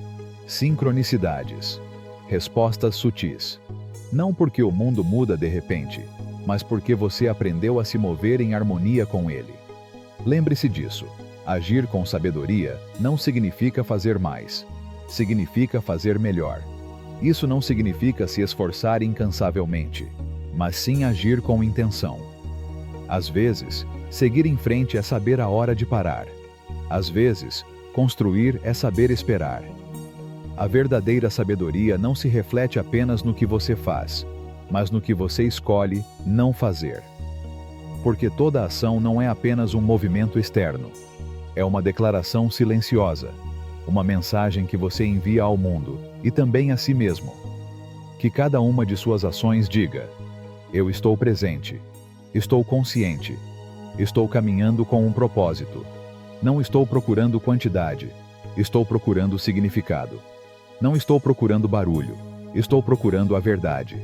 sincronicidades, respostas sutis. Não porque o mundo muda de repente, mas porque você aprendeu a se mover em harmonia com ele. Lembre-se disso. Agir com sabedoria não significa fazer mais. Significa fazer melhor. Isso não significa se esforçar incansavelmente, mas sim agir com intenção. Às vezes, seguir em frente é saber a hora de parar. Às vezes, construir é saber esperar. A verdadeira sabedoria não se reflete apenas no que você faz, mas no que você escolhe não fazer. Porque toda ação não é apenas um movimento externo. É uma declaração silenciosa, uma mensagem que você envia ao mundo e também a si mesmo. Que cada uma de suas ações diga: eu estou presente, estou consciente, estou caminhando com um propósito. Não estou procurando quantidade, estou procurando significado. Não estou procurando barulho, estou procurando a verdade.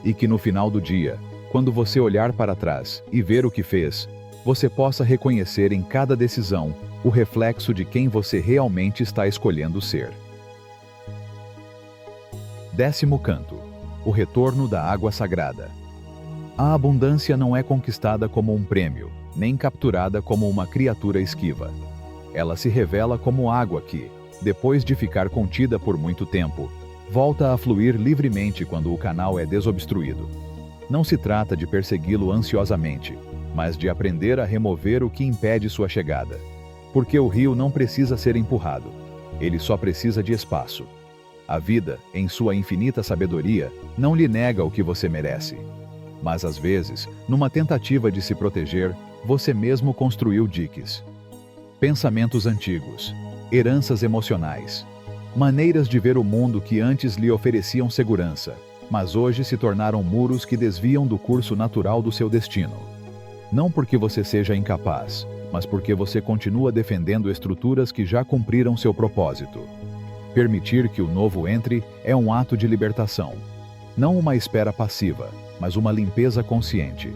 E que no final do dia, quando você olhar para trás e ver o que fez, você possa reconhecer em cada decisão o reflexo de quem você realmente está escolhendo ser. 10º canto. O retorno da água sagrada. A abundância não é conquistada como um prêmio, nem capturada como uma criatura esquiva. Ela se revela como água que, depois de ficar contida por muito tempo, volta a fluir livremente quando o canal é desobstruído. Não se trata de persegui-lo ansiosamente, mas de aprender a remover o que impede sua chegada. Porque o rio não precisa ser empurrado, ele só precisa de espaço. A vida, em sua infinita sabedoria, não lhe nega o que você merece. Mas às vezes, numa tentativa de se proteger, você mesmo construiu diques. Pensamentos antigos, heranças emocionais, maneiras de ver o mundo que antes lhe ofereciam segurança, mas hoje se tornaram muros que desviam do curso natural do seu destino. Não porque você seja incapaz, mas porque você continua defendendo estruturas que já cumpriram seu propósito. Permitir que o novo entre é um ato de libertação. Não uma espera passiva, mas uma limpeza consciente.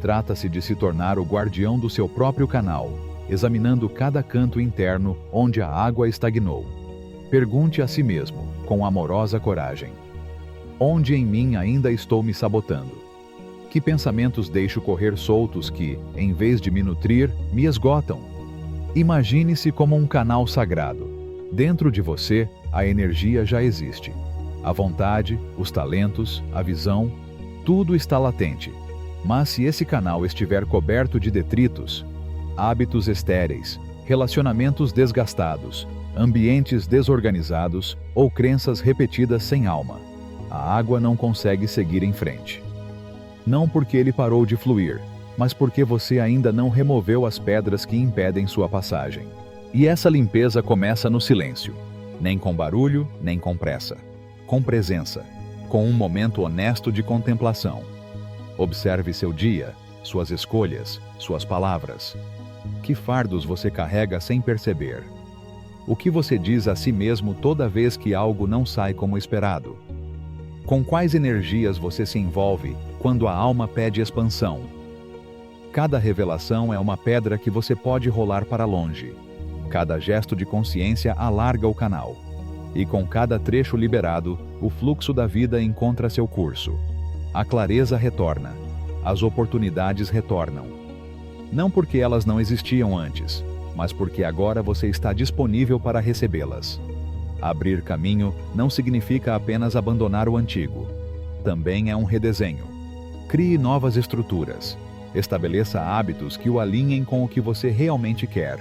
Trata-se de se tornar o guardião do seu próprio canal, examinando cada canto interno onde a água estagnou. Pergunte a si mesmo, com amorosa coragem: onde em mim ainda estou me sabotando? Que pensamentos deixo correr soltos que, em vez de me nutrir, me esgotam? Imagine-se como um canal sagrado. Dentro de você, a energia já existe. A vontade, os talentos, a visão, tudo está latente. Mas se esse canal estiver coberto de detritos, hábitos estéreis, relacionamentos desgastados, ambientes desorganizados ou crenças repetidas sem alma, a água não consegue seguir em frente. Não porque ele parou de fluir, mas porque você ainda não removeu as pedras que impedem sua passagem. E essa limpeza começa no silêncio, nem com barulho, nem com pressa, com presença, com um momento honesto de contemplação. Observe seu dia, suas escolhas, suas palavras. Que fardos você carrega sem perceber? O que você diz a si mesmo toda vez que algo não sai como esperado? Com quais energias você se envolve quando a alma pede expansão? Cada revelação é uma pedra que você pode rolar para longe. Cada gesto de consciência alarga o canal. E com cada trecho liberado, o fluxo da vida encontra seu curso. A clareza retorna. As oportunidades retornam. Não porque elas não existiam antes, mas porque agora você está disponível para recebê-las. Abrir caminho não significa apenas abandonar o antigo. Também é um redesenho. Crie novas estruturas. Estabeleça hábitos que o alinhem com o que você realmente quer.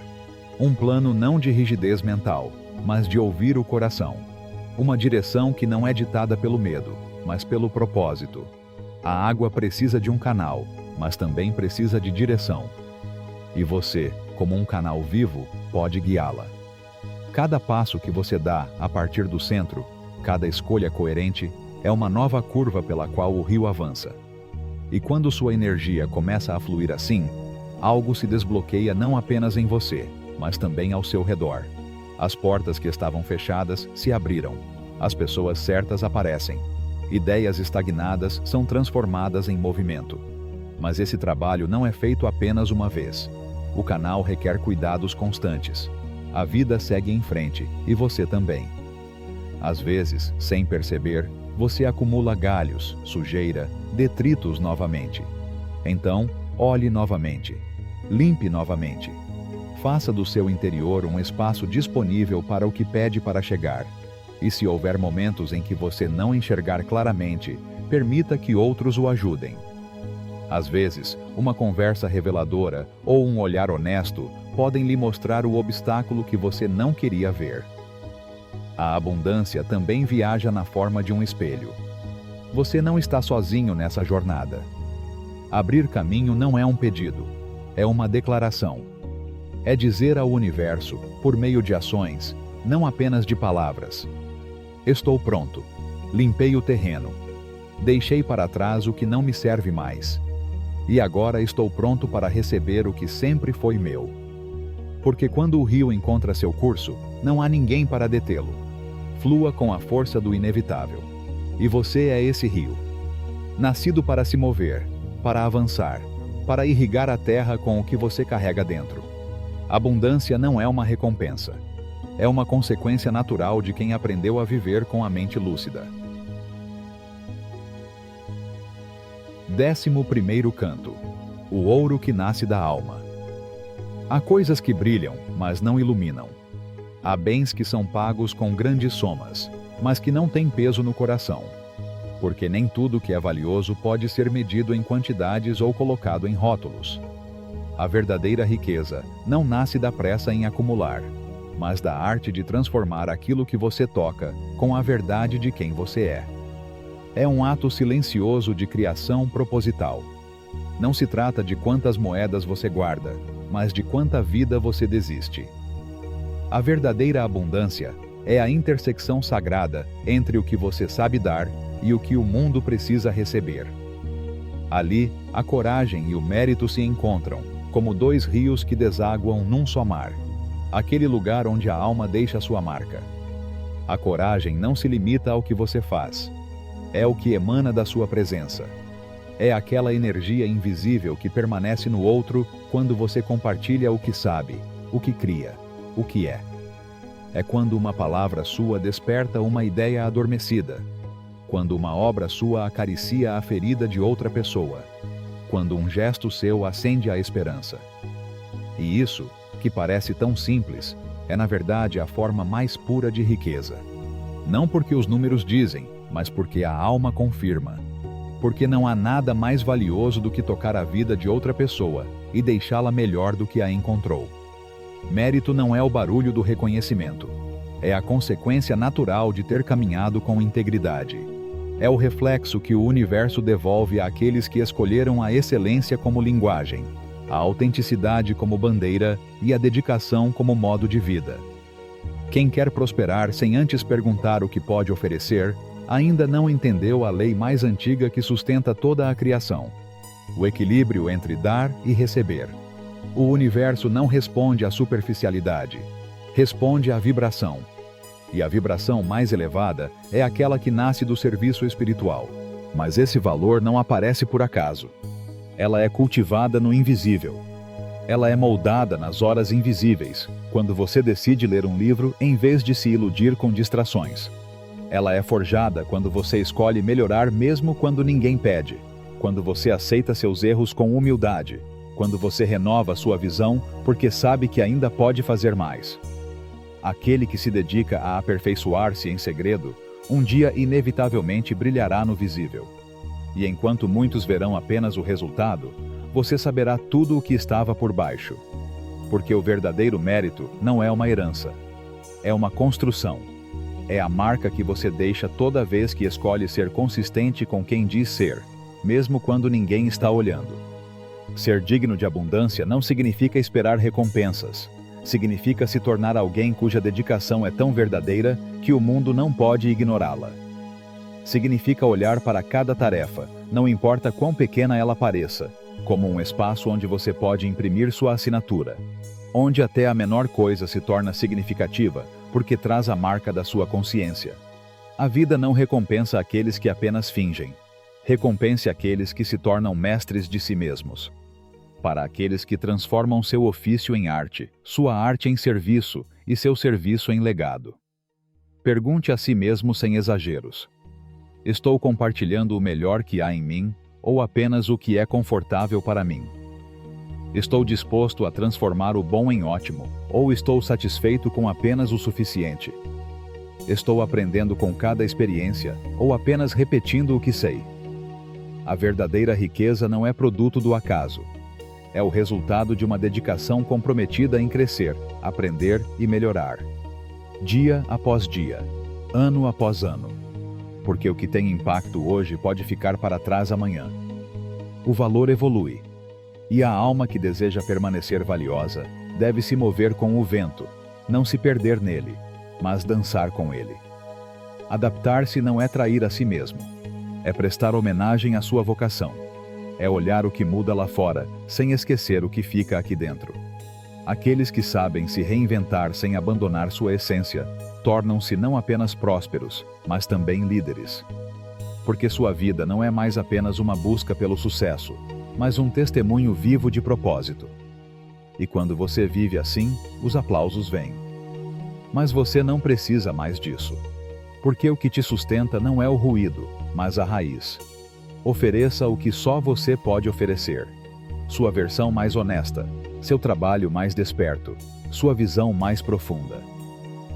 Um plano não de rigidez mental, mas de ouvir o coração. Uma direção que não é ditada pelo medo, mas pelo propósito. A água precisa de um canal, mas também precisa de direção. E você, como um canal vivo, pode guiá-la. Cada passo que você dá a partir do centro, cada escolha coerente, é uma nova curva pela qual o rio avança. E quando sua energia começa a fluir assim, algo se desbloqueia não apenas em você, mas também ao seu redor. As portas que estavam fechadas se abriram. As pessoas certas aparecem. Ideias estagnadas são transformadas em movimento. Mas esse trabalho não é feito apenas uma vez. O canal requer cuidados constantes. A vida segue em frente, e você também. Às vezes, sem perceber, você acumula galhos, sujeira, detritos novamente. Então, olhe novamente. Limpe novamente. Faça do seu interior um espaço disponível para o que pede para chegar. E se houver momentos em que você não enxergar claramente, permita que outros o ajudem. Às vezes, uma conversa reveladora ou um olhar honesto podem lhe mostrar o obstáculo que você não queria ver. A abundância também viaja na forma de um espelho. Você não está sozinho nessa jornada. Abrir caminho não é um pedido, é uma declaração. É dizer ao universo, por meio de ações, não apenas de palavras: estou pronto, limpei o terreno, deixei para trás o que não me serve mais. E agora estou pronto para receber o que sempre foi meu. Porque quando o rio encontra seu curso, não há ninguém para detê-lo. Flua com a força do inevitável. E você é esse rio. Nascido para se mover, para avançar, para irrigar a terra com o que você carrega dentro. Abundância não é uma recompensa. É uma consequência natural de quem aprendeu a viver com a mente lúcida. 11º canto. O ouro que nasce da alma. Há coisas que brilham, mas não iluminam. Há bens que são pagos com grandes somas, mas que não têm peso no coração. Porque nem tudo que é valioso pode ser medido em quantidades ou colocado em rótulos. A verdadeira riqueza não nasce da pressa em acumular, mas da arte de transformar aquilo que você toca com a verdade de quem você é. É um ato silencioso de criação proposital. Não se trata de quantas moedas você guarda, mas de quanta vida você desiste. A verdadeira abundância é a intersecção sagrada entre o que você sabe dar e o que o mundo precisa receber. Ali, a coragem e o mérito se encontram, como dois rios que desaguam num só mar. Aquele lugar onde a alma deixa sua marca. A coragem não se limita ao que você faz. É o que emana da sua presença. É aquela energia invisível que permanece no outro quando você compartilha o que sabe, o que cria, o que é. É quando uma palavra sua desperta uma ideia adormecida. Quando uma obra sua acaricia a ferida de outra pessoa. Quando um gesto seu acende a esperança. E isso, que parece tão simples, é na verdade a forma mais pura de riqueza. Não porque os números dizem, mas porque a alma confirma. Porque não há nada mais valioso do que tocar a vida de outra pessoa e deixá-la melhor do que a encontrou. Mérito não é o barulho do reconhecimento. É a consequência natural de ter caminhado com integridade. É o reflexo que o universo devolve àqueles que escolheram a excelência como linguagem, a autenticidade como bandeira e a dedicação como modo de vida. Quem quer prosperar sem antes perguntar o que pode oferecer, ainda não entendeu a lei mais antiga que sustenta toda a criação: o equilíbrio entre dar e receber. O universo não responde à superficialidade, responde à vibração. E a vibração mais elevada é aquela que nasce do serviço espiritual. Mas esse valor não aparece por acaso. Ela é cultivada no invisível. Ela é moldada nas horas invisíveis, quando você decide ler um livro em vez de se iludir com distrações. Ela é forjada quando você escolhe melhorar mesmo quando ninguém pede, quando você aceita seus erros com humildade, quando você renova sua visão porque sabe que ainda pode fazer mais. Aquele que se dedica a aperfeiçoar-se em segredo, um dia inevitavelmente brilhará no visível. E enquanto muitos verão apenas o resultado, você saberá tudo o que estava por baixo. Porque o verdadeiro mérito não é uma herança. É uma construção. É a marca que você deixa toda vez que escolhe ser consistente com quem diz ser, mesmo quando ninguém está olhando. Ser digno de abundância não significa esperar recompensas. Significa se tornar alguém cuja dedicação é tão verdadeira que o mundo não pode ignorá-la. Significa olhar para cada tarefa, não importa quão pequena ela pareça, como um espaço onde você pode imprimir sua assinatura. Onde até a menor coisa se torna significativa, porque traz a marca da sua consciência. A vida não recompensa aqueles que apenas fingem. Recompense aqueles que se tornam mestres de si mesmos. Para aqueles que transformam seu ofício em arte, sua arte em serviço e seu serviço em legado. Pergunte a si mesmo sem exageros: estou compartilhando o melhor que há em mim, ou apenas o que é confortável para mim? Estou disposto a transformar o bom em ótimo, ou estou satisfeito com apenas o suficiente? Estou aprendendo com cada experiência, ou apenas repetindo o que sei? A verdadeira riqueza não é produto do acaso. É o resultado de uma dedicação comprometida em crescer, aprender e melhorar. Dia após dia, ano após ano. Porque o que tem impacto hoje pode ficar para trás amanhã. O valor evolui. E a alma que deseja permanecer valiosa deve se mover com o vento, não se perder nele, mas dançar com ele. Adaptar-se não é trair a si mesmo. É prestar homenagem à sua vocação. É olhar o que muda lá fora, sem esquecer o que fica aqui dentro. Aqueles que sabem se reinventar sem abandonar sua essência, tornam-se não apenas prósperos, mas também líderes. Porque sua vida não é mais apenas uma busca pelo sucesso, mas um testemunho vivo de propósito. E quando você vive assim, os aplausos vêm. Mas você não precisa mais disso. Porque o que te sustenta não é o ruído, mas a raiz. Ofereça o que só você pode oferecer. Sua versão mais honesta, seu trabalho mais desperto, sua visão mais profunda.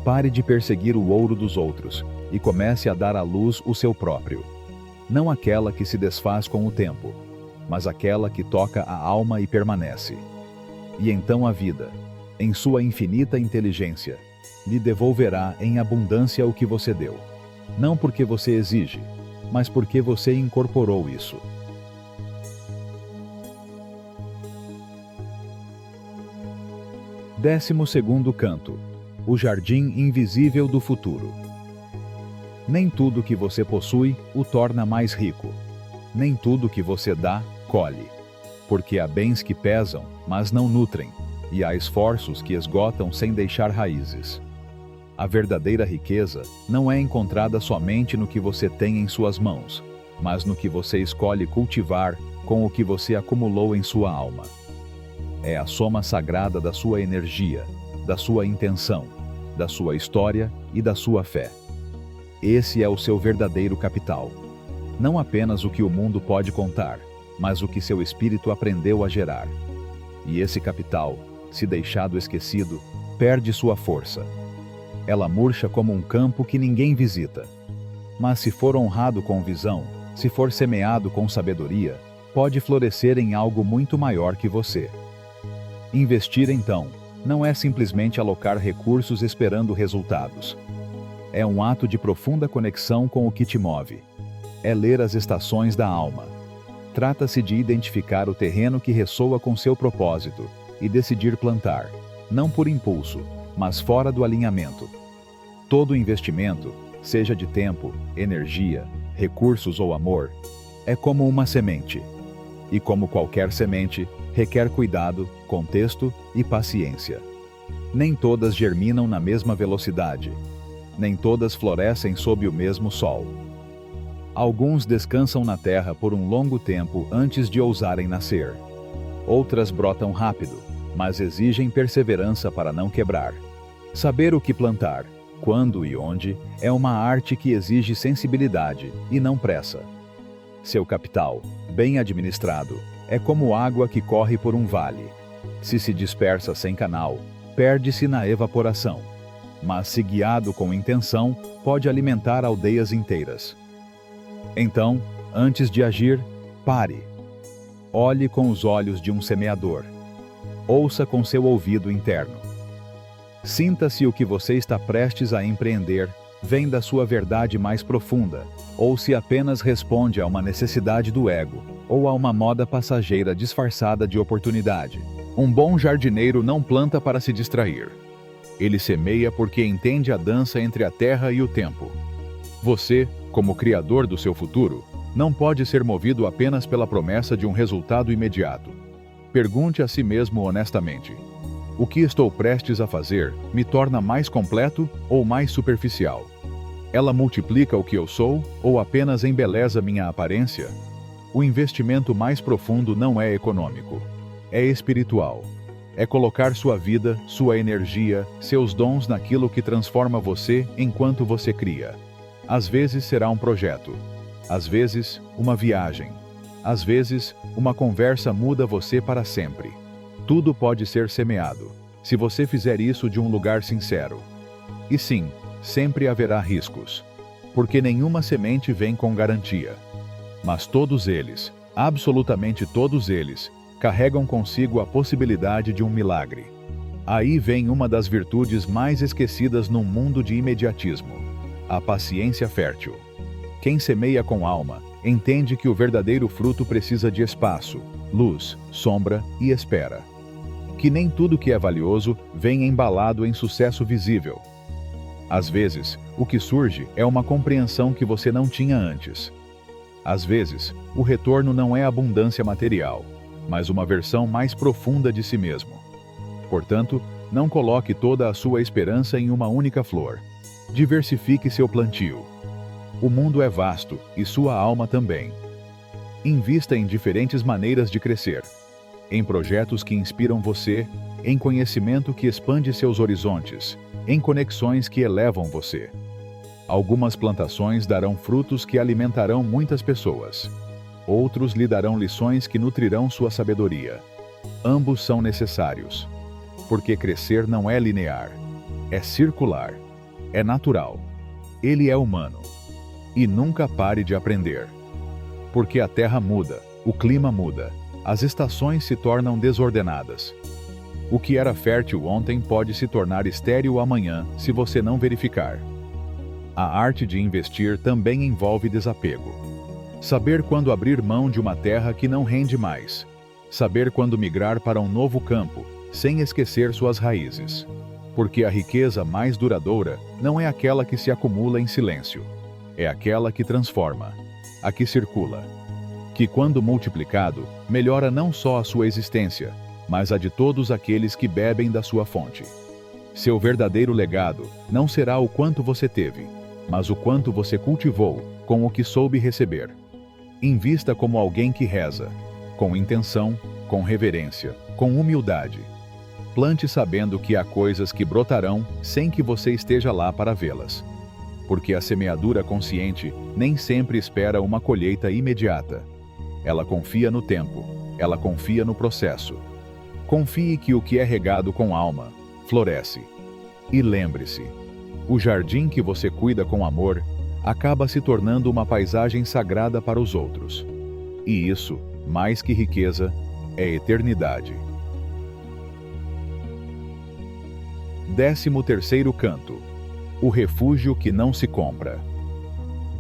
Pare de perseguir o ouro dos outros e comece a dar à luz o seu próprio. Não aquela que se desfaz com o tempo, mas aquela que toca a alma e permanece. E então a vida, em sua infinita inteligência, lhe devolverá em abundância o que você deu. Não porque você exige, mas porque você incorporou isso. Décimo segundo canto: o jardim invisível do futuro. Nem tudo que você possui o torna mais rico. Nem tudo que você dá, colhe. Porque há bens que pesam, mas não nutrem, e há esforços que esgotam sem deixar raízes. A verdadeira riqueza não é encontrada somente no que você tem em suas mãos, mas no que você escolhe cultivar com o que você acumulou em sua alma. É a soma sagrada da sua energia, da sua intenção, da sua história e da sua fé. Esse é o seu verdadeiro capital. Não apenas o que o mundo pode contar, mas o que seu espírito aprendeu a gerar. E esse capital, se deixado esquecido, perde sua força. Ela murcha como um campo que ninguém visita. Mas se for honrado com visão, se for semeado com sabedoria, pode florescer em algo muito maior que você. Investir, então, não é simplesmente alocar recursos esperando resultados. É um ato de profunda conexão com o que te move. É ler as estações da alma. Trata-se de identificar o terreno que ressoa com seu propósito e decidir plantar, não por impulso, mas fora do alinhamento. Todo investimento, seja de tempo, energia, recursos ou amor, é como uma semente. E como qualquer semente, requer cuidado, contexto e paciência. Nem todas germinam na mesma velocidade. Nem todas florescem sob o mesmo sol. Alguns descansam na terra por um longo tempo antes de ousarem nascer. Outras brotam rápido, mas exigem perseverança para não quebrar. Saber o que plantar, quando e onde, é uma arte que exige sensibilidade e não pressa. Seu capital, bem administrado, é como água que corre por um vale. Se dispersa sem canal, perde-se na evaporação. Mas se guiado com intenção, pode alimentar aldeias inteiras. Então, antes de agir, pare. Olhe com os olhos de um semeador. Ouça com seu ouvido interno. Sinta se o que você está prestes a empreender vem da sua verdade mais profunda, ou se apenas responde a uma necessidade do ego, ou a uma moda passageira disfarçada de oportunidade. Um bom jardineiro não planta para se distrair. Ele semeia porque entende a dança entre a terra e o tempo. Você, como criador do seu futuro, não pode ser movido apenas pela promessa de um resultado imediato. Pergunte a si mesmo honestamente: o que estou prestes a fazer me torna mais completo ou mais superficial? Ela multiplica o que eu sou ou apenas embeleza minha aparência? O investimento mais profundo não é econômico, é espiritual. É colocar sua vida, sua energia, seus dons naquilo que transforma você enquanto você cria. Às vezes será um projeto, às vezes uma viagem, às vezes uma conversa muda você para sempre. Tudo pode ser semeado, se você fizer isso de um lugar sincero. E sim, sempre haverá riscos, porque nenhuma semente vem com garantia. Mas todos eles, absolutamente todos eles, carregam consigo a possibilidade de um milagre. Aí vem uma das virtudes mais esquecidas num mundo de imediatismo: a paciência fértil. Quem semeia com alma, entende que o verdadeiro fruto precisa de espaço, luz, sombra e espera. Que nem tudo que é valioso vem embalado em sucesso visível. Às vezes, o que surge é uma compreensão que você não tinha antes. Às vezes, o retorno não é abundância material, mas uma versão mais profunda de si mesmo. Portanto, não coloque toda a sua esperança em uma única flor. Diversifique seu plantio. O mundo é vasto, e sua alma também. Invista em diferentes maneiras de crescer. Em projetos que inspiram você, em conhecimento que expande seus horizontes, em conexões que elevam você. Algumas plantações darão frutos que alimentarão muitas pessoas. Outros lhe darão lições que nutrirão sua sabedoria. Ambos são necessários. Porque crescer não é linear. É circular. É natural. Ele é humano. E nunca pare de aprender. Porque a terra muda, o clima muda, as estações se tornam desordenadas. O que era fértil ontem pode se tornar estéril amanhã se você não verificar. A arte de investir também envolve desapego. Saber quando abrir mão de uma terra que não rende mais. Saber quando migrar para um novo campo, sem esquecer suas raízes. Porque a riqueza mais duradoura não é aquela que se acumula em silêncio. É aquela que transforma, a que circula. Que quando multiplicado, melhora não só a sua existência, mas a de todos aqueles que bebem da sua fonte. Seu verdadeiro legado não será o quanto você teve, mas o quanto você cultivou com o que soube receber. Invista como alguém que reza, com intenção, com reverência, com humildade. Plante sabendo que há coisas que brotarão sem que você esteja lá para vê-las. Porque a semeadura consciente nem sempre espera uma colheita imediata. Ela confia no tempo, ela confia no processo. Confie que o que é regado com alma, floresce. E lembre-se, o jardim que você cuida com amor acaba se tornando uma paisagem sagrada para os outros. E isso, mais que riqueza, é eternidade. 13º canto. O refúgio que não se compra.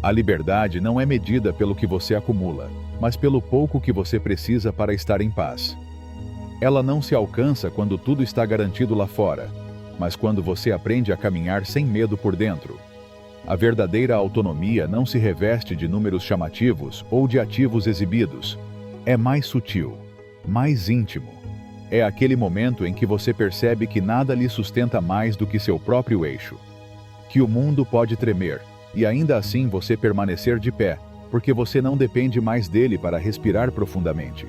A liberdade não é medida pelo que você acumula, mas pelo pouco que você precisa para estar em paz. Ela não se alcança quando tudo está garantido lá fora, mas quando você aprende a caminhar sem medo por dentro. A verdadeira autonomia não se reveste de números chamativos ou de ativos exibidos. É mais sutil, mais íntimo. É aquele momento em que você percebe que nada lhe sustenta mais do que seu próprio eixo. Que o mundo pode tremer, e ainda assim você permanecer de pé, porque você não depende mais dele para respirar profundamente.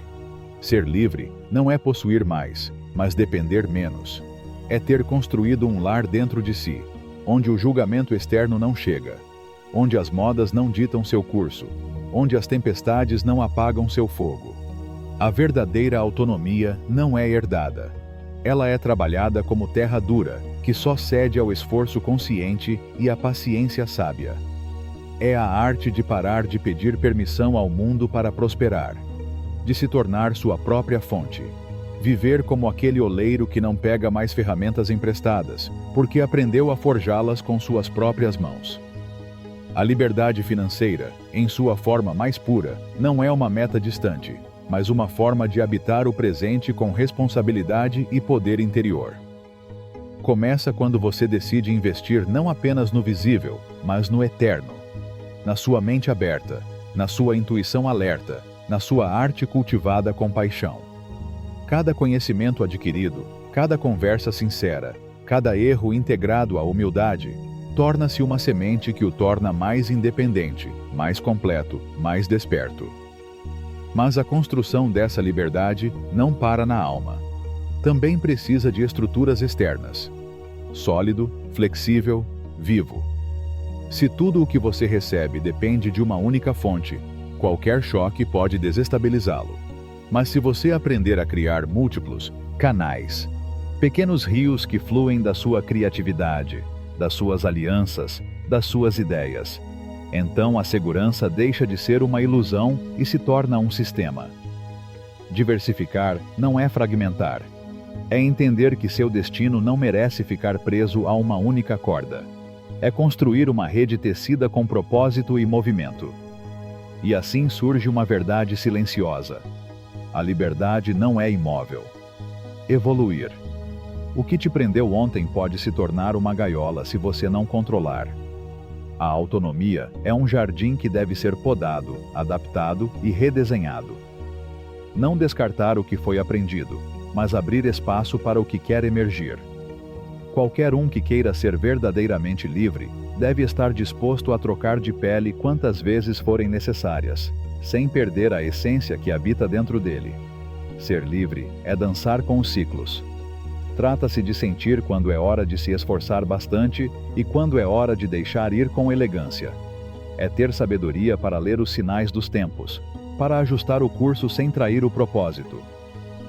Ser livre não é possuir mais, mas depender menos. É ter construído um lar dentro de si, onde o julgamento externo não chega, onde as modas não ditam seu curso, onde as tempestades não apagam seu fogo. A verdadeira autonomia não é herdada. Ela é trabalhada como terra dura, que só cede ao esforço consciente e à paciência sábia. É a arte de parar de pedir permissão ao mundo para prosperar, de se tornar sua própria fonte. Viver como aquele oleiro que não pega mais ferramentas emprestadas, porque aprendeu a forjá-las com suas próprias mãos. A liberdade financeira, em sua forma mais pura, não é uma meta distante, mas uma forma de habitar o presente com responsabilidade e poder interior. Começa quando você decide investir não apenas no visível, mas no eterno. na sua mente aberta, na sua intuição alerta, na sua arte cultivada com paixão. Cada conhecimento adquirido, cada conversa sincera, cada erro integrado à humildade, torna-se uma semente que o torna mais independente, mais completo, mais desperto. Mas a construção dessa liberdade não para na alma. Também precisa de estruturas externas. Sólido, flexível, vivo. Se tudo o que você recebe depende de uma única fonte, qualquer choque pode desestabilizá-lo. Mas se você aprender a criar múltiplos canais, pequenos rios que fluem da sua criatividade, das suas alianças, das suas ideias, então a segurança deixa de ser uma ilusão e se torna um sistema. Diversificar não é fragmentar. É entender que seu destino não merece ficar preso a uma única corda. É construir uma rede tecida com propósito e movimento. E assim surge uma verdade silenciosa. A liberdade não é imóvel. Evoluir. O que te prendeu ontem pode se tornar uma gaiola se você não controlar. A autonomia é um jardim que deve ser podado, adaptado e redesenhado. Não descartar o que foi aprendido, mas abrir espaço para o que quer emergir. Qualquer um que queira ser verdadeiramente livre, deve estar disposto a trocar de pele quantas vezes forem necessárias, sem perder a essência que habita dentro dele. Ser livre é dançar com os ciclos. Trata-se de sentir quando é hora de se esforçar bastante e quando é hora de deixar ir com elegância. É ter sabedoria para ler os sinais dos tempos, para ajustar o curso sem trair o propósito.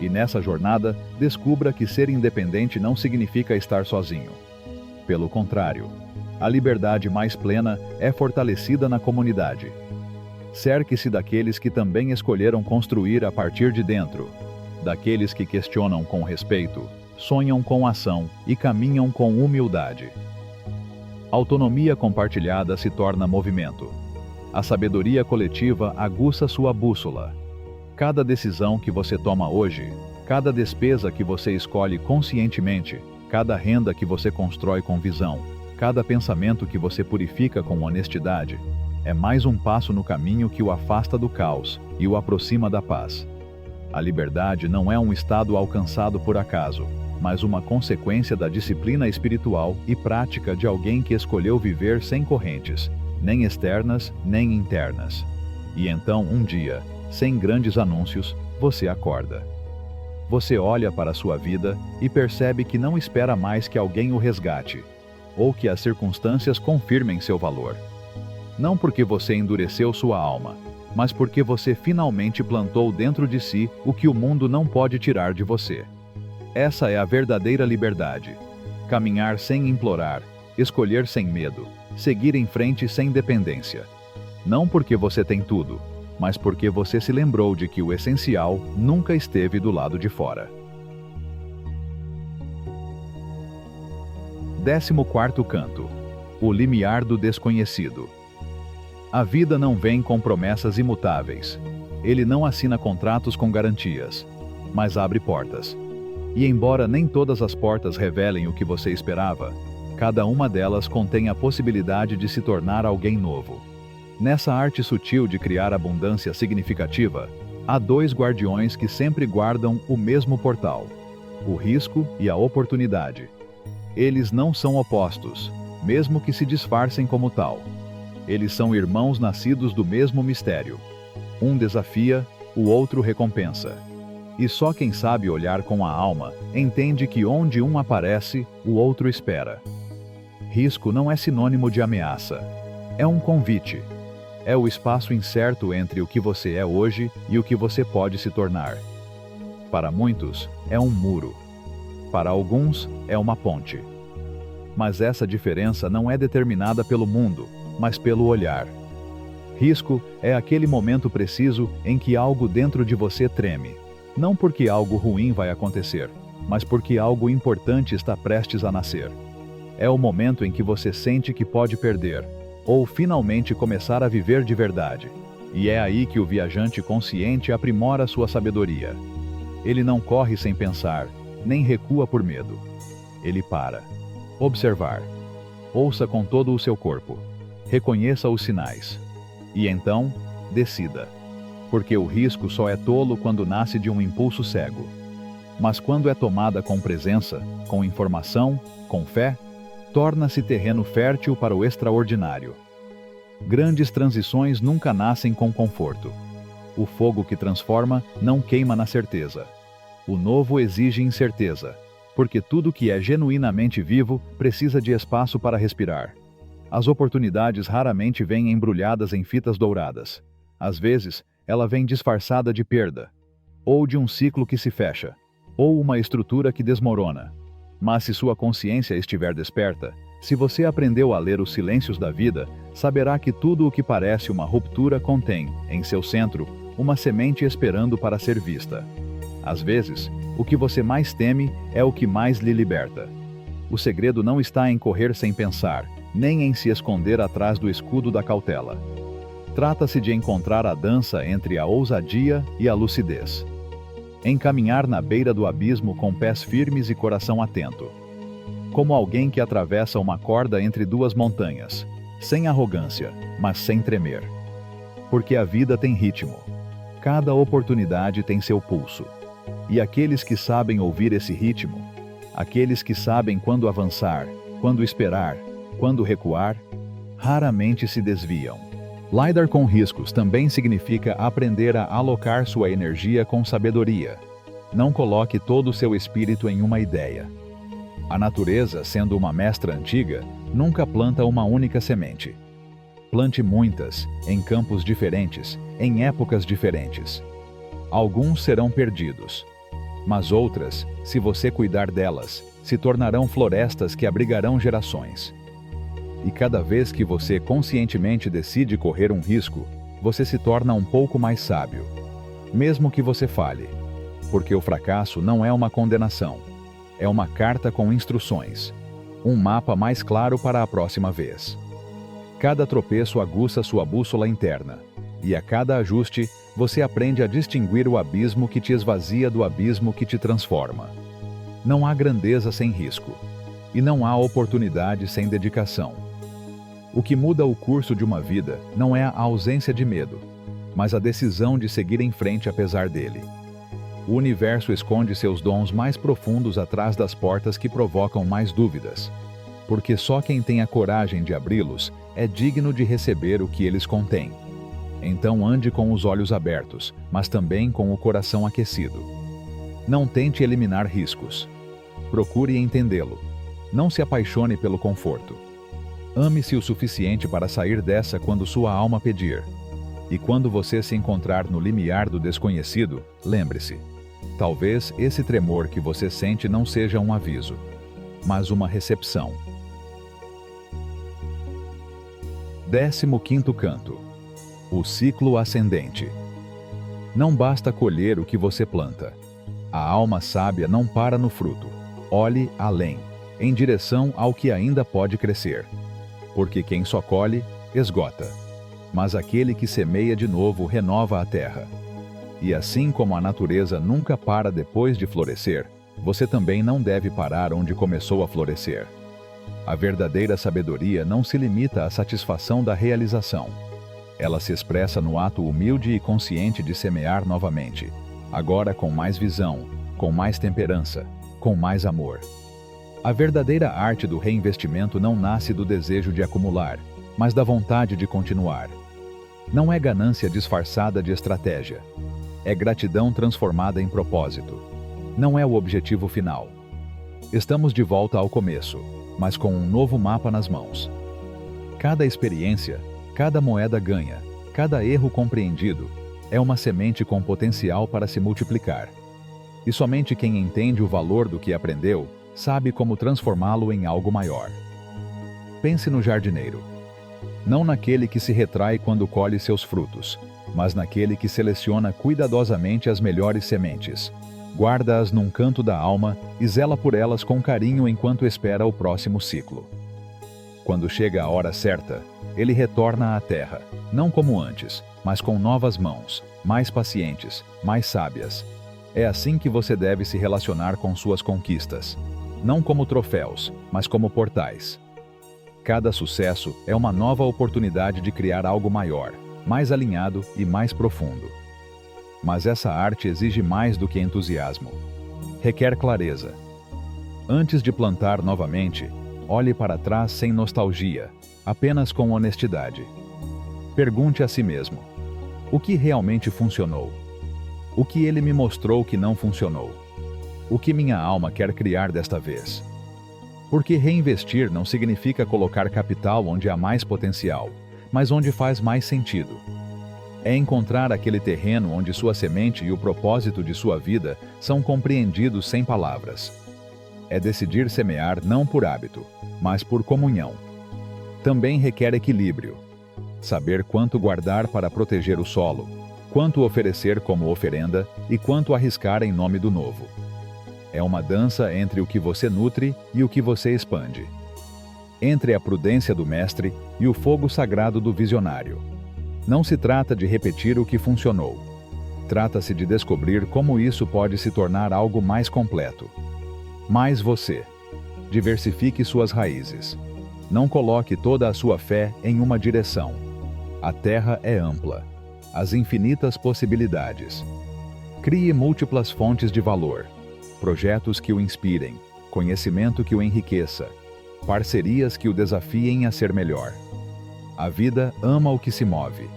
E nessa jornada, descubra que ser independente não significa estar sozinho. Pelo contrário, a liberdade mais plena é fortalecida na comunidade. Cerque-se daqueles que também escolheram construir a partir de dentro, daqueles que questionam com respeito, sonham com ação e caminham com humildade. Autonomia compartilhada se torna movimento. A sabedoria coletiva aguça sua bússola. Cada decisão que você toma hoje, cada despesa que você escolhe conscientemente, cada renda que você constrói com visão, cada pensamento que você purifica com honestidade, é mais um passo no caminho que o afasta do caos e o aproxima da paz. A liberdade não é um estado alcançado por acaso, mas uma consequência da disciplina espiritual e prática de alguém que escolheu viver sem correntes, nem externas nem internas. E então, um dia, sem grandes anúncios, você acorda. Você olha para a sua vida e percebe que não espera mais que alguém o resgate, ou que as circunstâncias confirmem seu valor. Não porque você endureceu sua alma, mas porque você finalmente plantou dentro de si o que o mundo não pode tirar de você. Essa é a verdadeira liberdade. Caminhar sem implorar, escolher sem medo, seguir em frente sem dependência. Não porque você tem tudo, mas porque você se lembrou de que o essencial nunca esteve do lado de fora. 14º canto. O limiar do desconhecido. A vida não vem com promessas imutáveis. Ele não assina contratos com garantias, mas abre portas. E embora nem todas as portas revelem o que você esperava, cada uma delas contém a possibilidade de se tornar alguém novo. Nessa arte sutil de criar abundância significativa, há dois guardiões que sempre guardam o mesmo portal: o risco e a oportunidade. Eles não são opostos, mesmo que se disfarcem como tal. Eles são irmãos nascidos do mesmo mistério. Um desafia, o outro recompensa. E só quem sabe olhar com a alma entende que onde um aparece, o outro espera. Risco não é sinônimo de ameaça. É um convite. É o espaço incerto entre o que você é hoje e o que você pode se tornar. Para muitos, é um muro. Para alguns, é uma ponte. Mas essa diferença não é determinada pelo mundo, mas pelo olhar. Risco é aquele momento preciso em que algo dentro de você treme. Não porque algo ruim vai acontecer, mas porque algo importante está prestes a nascer. É o momento em que você sente que pode perder, ou finalmente começar a viver de verdade. E é aí que o viajante consciente aprimora sua sabedoria. Ele não corre sem pensar, nem recua por medo. Ele para. Observar. Ouça com todo o seu corpo. Reconheça os sinais. E então, decida. Porque o risco só é tolo quando nasce de um impulso cego. Mas quando é tomada com presença, com informação, com fé, torna-se terreno fértil para o extraordinário. Grandes transições nunca nascem com conforto. O fogo que transforma não queima na certeza. O novo exige incerteza, porque tudo que é genuinamente vivo precisa de espaço para respirar. As oportunidades raramente vêm embrulhadas em fitas douradas. Às vezes, ela vem disfarçada de perda, ou de um ciclo que se fecha, ou uma estrutura que desmorona. Mas se sua consciência estiver desperta, se você aprendeu a ler os silêncios da vida, saberá que tudo o que parece uma ruptura contém, em seu centro, uma semente esperando para ser vista. Às vezes, o que você mais teme é o que mais lhe liberta. O segredo não está em correr sem pensar, nem em se esconder atrás do escudo da cautela. Trata-se de encontrar a dança entre a ousadia e a lucidez. Encaminhar na beira do abismo com pés firmes e coração atento. Como alguém que atravessa uma corda entre duas montanhas, sem arrogância, mas sem tremer. Porque a vida tem ritmo. Cada oportunidade tem seu pulso. E aqueles que sabem ouvir esse ritmo, aqueles que sabem quando avançar, quando esperar, quando recuar, raramente se desviam. Lidar com riscos também significa aprender a alocar sua energia com sabedoria. Não coloque todo o seu espírito em uma ideia. A natureza, sendo uma mestra antiga, nunca planta uma única semente. Plante muitas, em campos diferentes, em épocas diferentes. Alguns serão perdidos, mas outras, se você cuidar delas, se tornarão florestas que abrigarão gerações. E cada vez que você conscientemente decide correr um risco, você se torna um pouco mais sábio. Mesmo que você falhe. Porque o fracasso não é uma condenação. É uma carta com instruções. Um mapa mais claro para a próxima vez. Cada tropeço aguça sua bússola interna. E a cada ajuste, você aprende a distinguir o abismo que te esvazia do abismo que te transforma. Não há grandeza sem risco. E não há oportunidade sem dedicação. O que muda o curso de uma vida não é a ausência de medo, mas a decisão de seguir em frente apesar dele. O universo esconde seus dons mais profundos atrás das portas que provocam mais dúvidas. Porque só quem tem a coragem de abri-los é digno de receber o que eles contêm. Então ande com os olhos abertos, mas também com o coração aquecido. Não tente eliminar riscos. Procure entendê-lo. Não se apaixone pelo conforto. Ame-se o suficiente para sair dessa quando sua alma pedir. E quando você se encontrar no limiar do desconhecido, lembre-se. Talvez esse tremor que você sente não seja um aviso, mas uma recepção. 15º canto. O ciclo ascendente. Não basta colher o que você planta. A alma sábia não para no fruto. Olhe além, em direção ao que ainda pode crescer. Porque quem só colhe, esgota. Mas aquele que semeia de novo renova a terra. E assim como a natureza nunca para depois de florescer, você também não deve parar onde começou a florescer. A verdadeira sabedoria não se limita à satisfação da realização. Ela se expressa no ato humilde e consciente de semear novamente, agora com mais visão, com mais temperança, com mais amor. A verdadeira arte do reinvestimento não nasce do desejo de acumular, mas da vontade de continuar. Não é ganância disfarçada de estratégia. É gratidão transformada em propósito. Não é o objetivo final. Estamos de volta ao começo, mas com um novo mapa nas mãos. Cada experiência, cada moeda ganha, cada erro compreendido, é uma semente com potencial para se multiplicar. E somente quem entende o valor do que aprendeu, sabe como transformá-lo em algo maior. Pense no jardineiro. Não naquele que se retrai quando colhe seus frutos, mas naquele que seleciona cuidadosamente as melhores sementes, guarda-as num canto da alma e zela por elas com carinho enquanto espera o próximo ciclo. Quando chega a hora certa, ele retorna à terra, não como antes, mas com novas mãos, mais pacientes, mais sábias. É assim que você deve se relacionar com suas conquistas. Não como troféus, mas como portais. Cada sucesso é uma nova oportunidade de criar algo maior, mais alinhado e mais profundo. Mas essa arte exige mais do que entusiasmo. Requer clareza. Antes de plantar novamente, olhe para trás sem nostalgia, apenas com honestidade. Pergunte a si mesmo: o que realmente funcionou? O que ele me mostrou que não funcionou? O que minha alma quer criar desta vez? Porque reinvestir não significa colocar capital onde há mais potencial, mas onde faz mais sentido. É encontrar aquele terreno onde sua semente e o propósito de sua vida são compreendidos sem palavras. É decidir semear não por hábito, mas por comunhão. Também requer equilíbrio. Saber quanto guardar para proteger o solo, quanto oferecer como oferenda e quanto arriscar em nome do novo. É uma dança entre o que você nutre e o que você expande. Entre a prudência do mestre e o fogo sagrado do visionário. Não se trata de repetir o que funcionou. Trata-se de descobrir como isso pode se tornar algo mais completo. Mais você. Diversifique suas raízes. Não coloque toda a sua fé em uma direção. A terra é ampla. As infinitas possibilidades. Crie múltiplas fontes de valor. Projetos que o inspirem. Conhecimento que o enriqueça. Parcerias que o desafiem a ser melhor. A vida ama o que se move.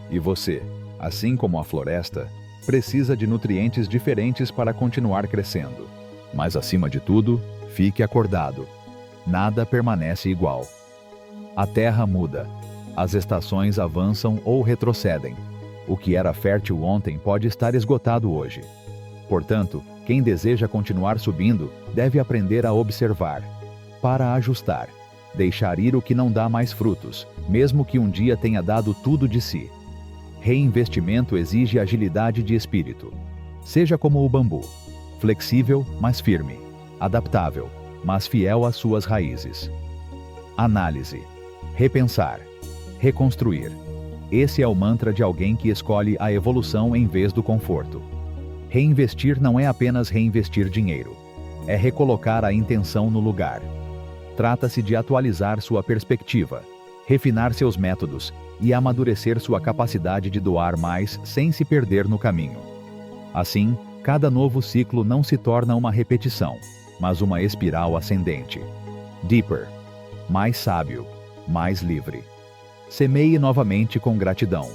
E você, assim como a floresta, precisa de nutrientes diferentes para continuar crescendo. Mas acima de tudo, fique acordado. Nada permanece igual. A terra muda. As estações avançam ou retrocedem. O que era fértil ontem pode estar esgotado hoje. Portanto, quem deseja continuar subindo deve aprender a observar, para ajustar, deixar ir o que não dá mais frutos, mesmo que um dia tenha dado tudo de si. Reinvestimento exige agilidade de espírito. Seja como o bambu, flexível, mas firme, adaptável, mas fiel às suas raízes. Análise, repensar, reconstruir. Esse é o mantra de alguém que escolhe a evolução em vez do conforto. Reinvestir não é apenas reinvestir dinheiro. É recolocar a intenção no lugar. Trata-se de atualizar sua perspectiva, refinar seus métodos e amadurecer sua capacidade de doar mais sem se perder no caminho. Assim, cada novo ciclo não se torna uma repetição, mas uma espiral ascendente. Deeper. Mais sábio. Mais livre. Semeie novamente com gratidão.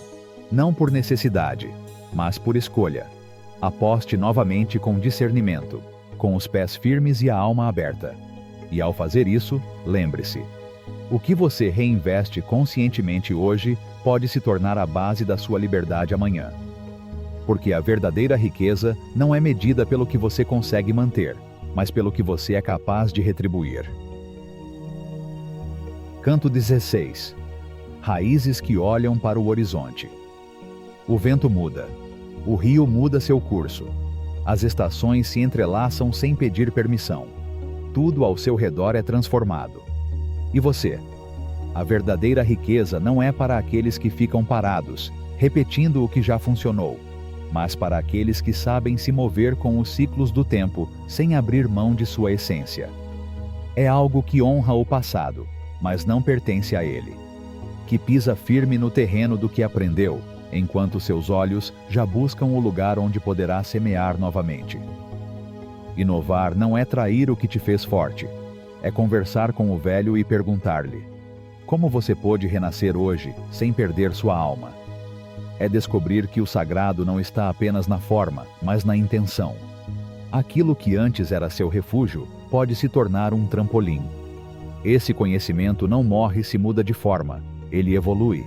Não por necessidade, mas por escolha. Aposte novamente com discernimento, com os pés firmes e a alma aberta. E ao fazer isso, lembre-se: o que você reinveste conscientemente hoje pode se tornar a base da sua liberdade amanhã. Porque a verdadeira riqueza não é medida pelo que você consegue manter, mas pelo que você é capaz de retribuir. Canto 16. Raízes que olham para o horizonte. O vento muda. O rio muda seu curso. As estações se entrelaçam sem pedir permissão. Tudo ao seu redor é transformado. E você? A verdadeira riqueza não é para aqueles que ficam parados, repetindo o que já funcionou, mas para aqueles que sabem se mover com os ciclos do tempo sem abrir mão de sua essência. É algo que honra o passado, mas não pertence a ele. Que pisa firme no terreno do que aprendeu, enquanto seus olhos já buscam o lugar onde poderá semear novamente. Inovar não é trair o que te fez forte, é conversar com o velho e perguntar-lhe: como você pôde renascer hoje sem perder sua alma? É descobrir que o sagrado não está apenas na forma, mas na intenção. Aquilo que antes era seu refúgio pode se tornar um trampolim. Esse conhecimento não morre se muda de forma, ele evolui.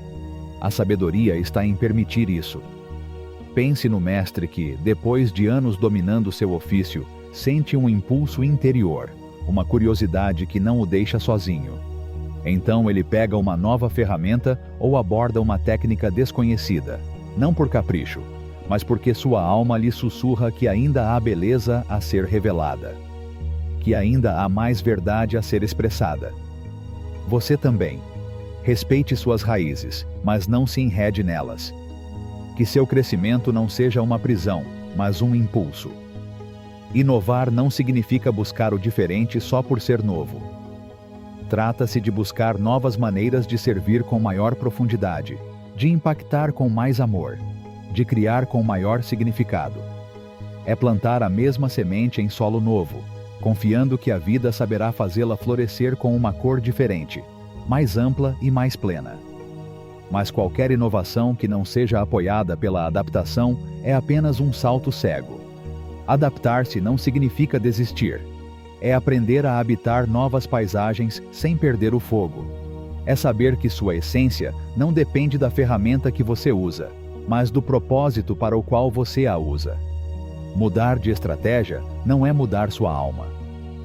A sabedoria está em permitir isso. Pense no mestre que, depois de anos dominando seu ofício, sente um impulso interior, uma curiosidade que não o deixa sozinho. Então ele pega uma nova ferramenta ou aborda uma técnica desconhecida, não por capricho, mas porque sua alma lhe sussurra que ainda há beleza a ser revelada, que ainda há mais verdade a ser expressada. Você também. Respeite suas raízes, mas não se enrede nelas. Que seu crescimento não seja uma prisão, mas um impulso. Inovar não significa buscar o diferente só por ser novo. Trata-se de buscar novas maneiras de servir com maior profundidade, de impactar com mais amor, de criar com maior significado. É plantar a mesma semente em solo novo, confiando que a vida saberá fazê-la florescer com uma cor diferente, mais ampla e mais plena. Mas qualquer inovação que não seja apoiada pela adaptação é apenas um salto cego. Adaptar-se não significa desistir. É aprender a habitar novas paisagens sem perder o fogo. É saber que sua essência não depende da ferramenta que você usa, mas do propósito para o qual você a usa. Mudar de estratégia não é mudar sua alma.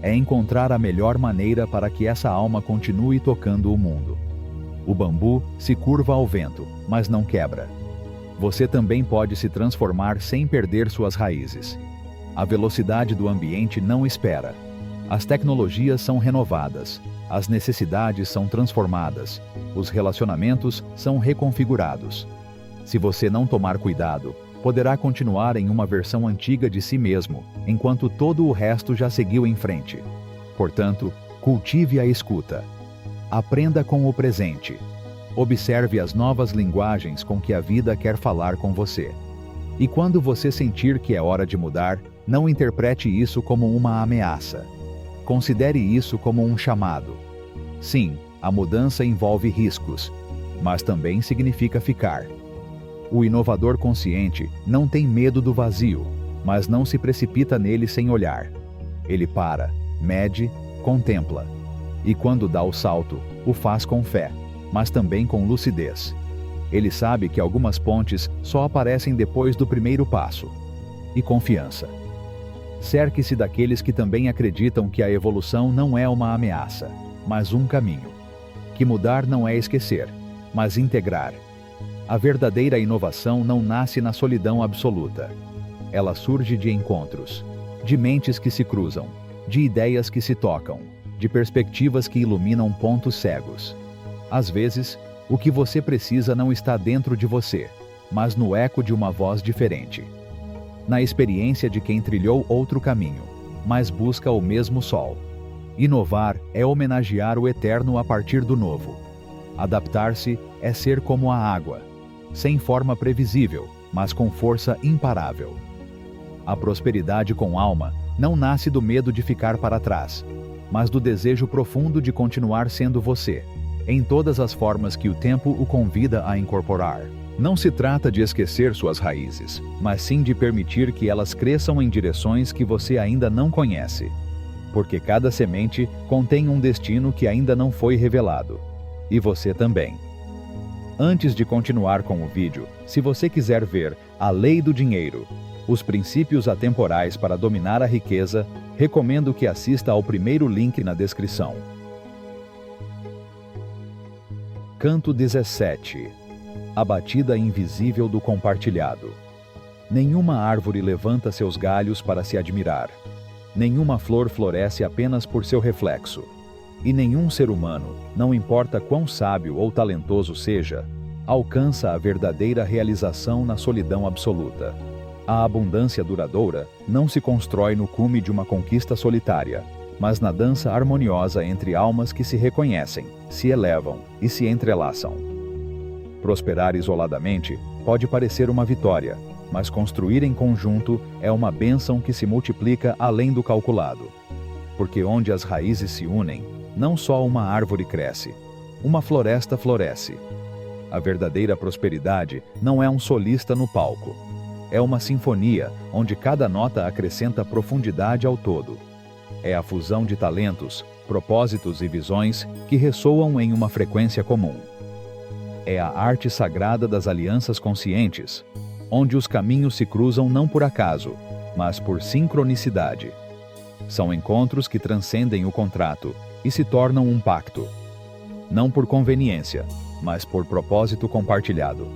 É encontrar a melhor maneira para que essa alma continue tocando o mundo. O bambu se curva ao vento, mas não quebra. Você também pode se transformar sem perder suas raízes. A velocidade do ambiente não espera. As tecnologias são renovadas, as necessidades são transformadas, os relacionamentos são reconfigurados. Se você não tomar cuidado, poderá continuar em uma versão antiga de si mesmo, enquanto todo o resto já seguiu em frente. Portanto, cultive a escuta. Aprenda com o presente. Observe as novas linguagens com que a vida quer falar com você. E quando você sentir que é hora de mudar, não interprete isso como uma ameaça. Considere isso como um chamado. Sim, a mudança envolve riscos, mas também significa ficar. O inovador consciente não tem medo do vazio, mas não se precipita nele sem olhar. Ele para, mede, contempla. E quando dá o salto, o faz com fé, mas também com lucidez. Ele sabe que algumas pontes só aparecem depois do primeiro passo. E confiança. Cerque-se daqueles que também acreditam que a evolução não é uma ameaça, mas um caminho. Que mudar não é esquecer, mas integrar. A verdadeira inovação não nasce na solidão absoluta. Ela surge de encontros, de mentes que se cruzam, de ideias que se tocam, de perspectivas que iluminam pontos cegos. Às vezes, o que você precisa não está dentro de você, mas no eco de uma voz diferente. Na experiência de quem trilhou outro caminho, mas busca o mesmo sol. Inovar é homenagear o eterno a partir do novo. Adaptar-se é ser como a água, sem forma previsível, mas com força imparável. A prosperidade com alma não nasce do medo de ficar para trás, mas do desejo profundo de continuar sendo você, em todas as formas que o tempo o convida a incorporar. Não se trata de esquecer suas raízes, mas sim de permitir que elas cresçam em direções que você ainda não conhece. Porque cada semente contém um destino que ainda não foi revelado. E você também. Antes de continuar com o vídeo, se você quiser ver A Lei do Dinheiro, os princípios atemporais para dominar a riqueza, recomendo que assista ao primeiro link na descrição. Canto 17. A batida invisível do compartilhado. Nenhuma árvore levanta seus galhos para se admirar. Nenhuma flor floresce apenas por seu reflexo. E nenhum ser humano, não importa quão sábio ou talentoso seja, alcança a verdadeira realização na solidão absoluta. A abundância duradoura não se constrói no cume de uma conquista solitária, mas na dança harmoniosa entre almas que se reconhecem, se elevam e se entrelaçam. Prosperar isoladamente pode parecer uma vitória, mas construir em conjunto é uma bênção que se multiplica além do calculado. Porque onde as raízes se unem, não só uma árvore cresce, uma floresta floresce. A verdadeira prosperidade não é um solista no palco. É uma sinfonia onde cada nota acrescenta profundidade ao todo. É a fusão de talentos, propósitos e visões que ressoam em uma frequência comum. É a arte sagrada das alianças conscientes, onde os caminhos se cruzam não por acaso, mas por sincronicidade. São encontros que transcendem o contrato e se tornam um pacto. Não por conveniência, mas por propósito compartilhado.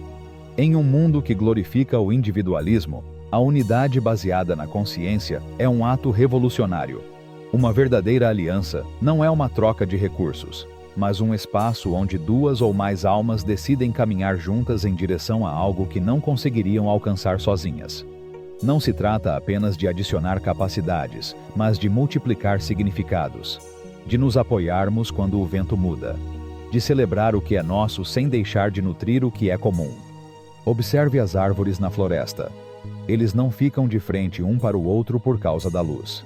Em um mundo que glorifica o individualismo, a unidade baseada na consciência é um ato revolucionário. Uma verdadeira aliança não é uma troca de recursos, mas um espaço onde duas ou mais almas decidem caminhar juntas em direção a algo que não conseguiriam alcançar sozinhas. Não se trata apenas de adicionar capacidades, mas de multiplicar significados, de nos apoiarmos quando o vento muda. de celebrar o que é nosso sem deixar de nutrir o que é comum. Observe as árvores na floresta. Eles não ficam de frente um para o outro por causa da luz.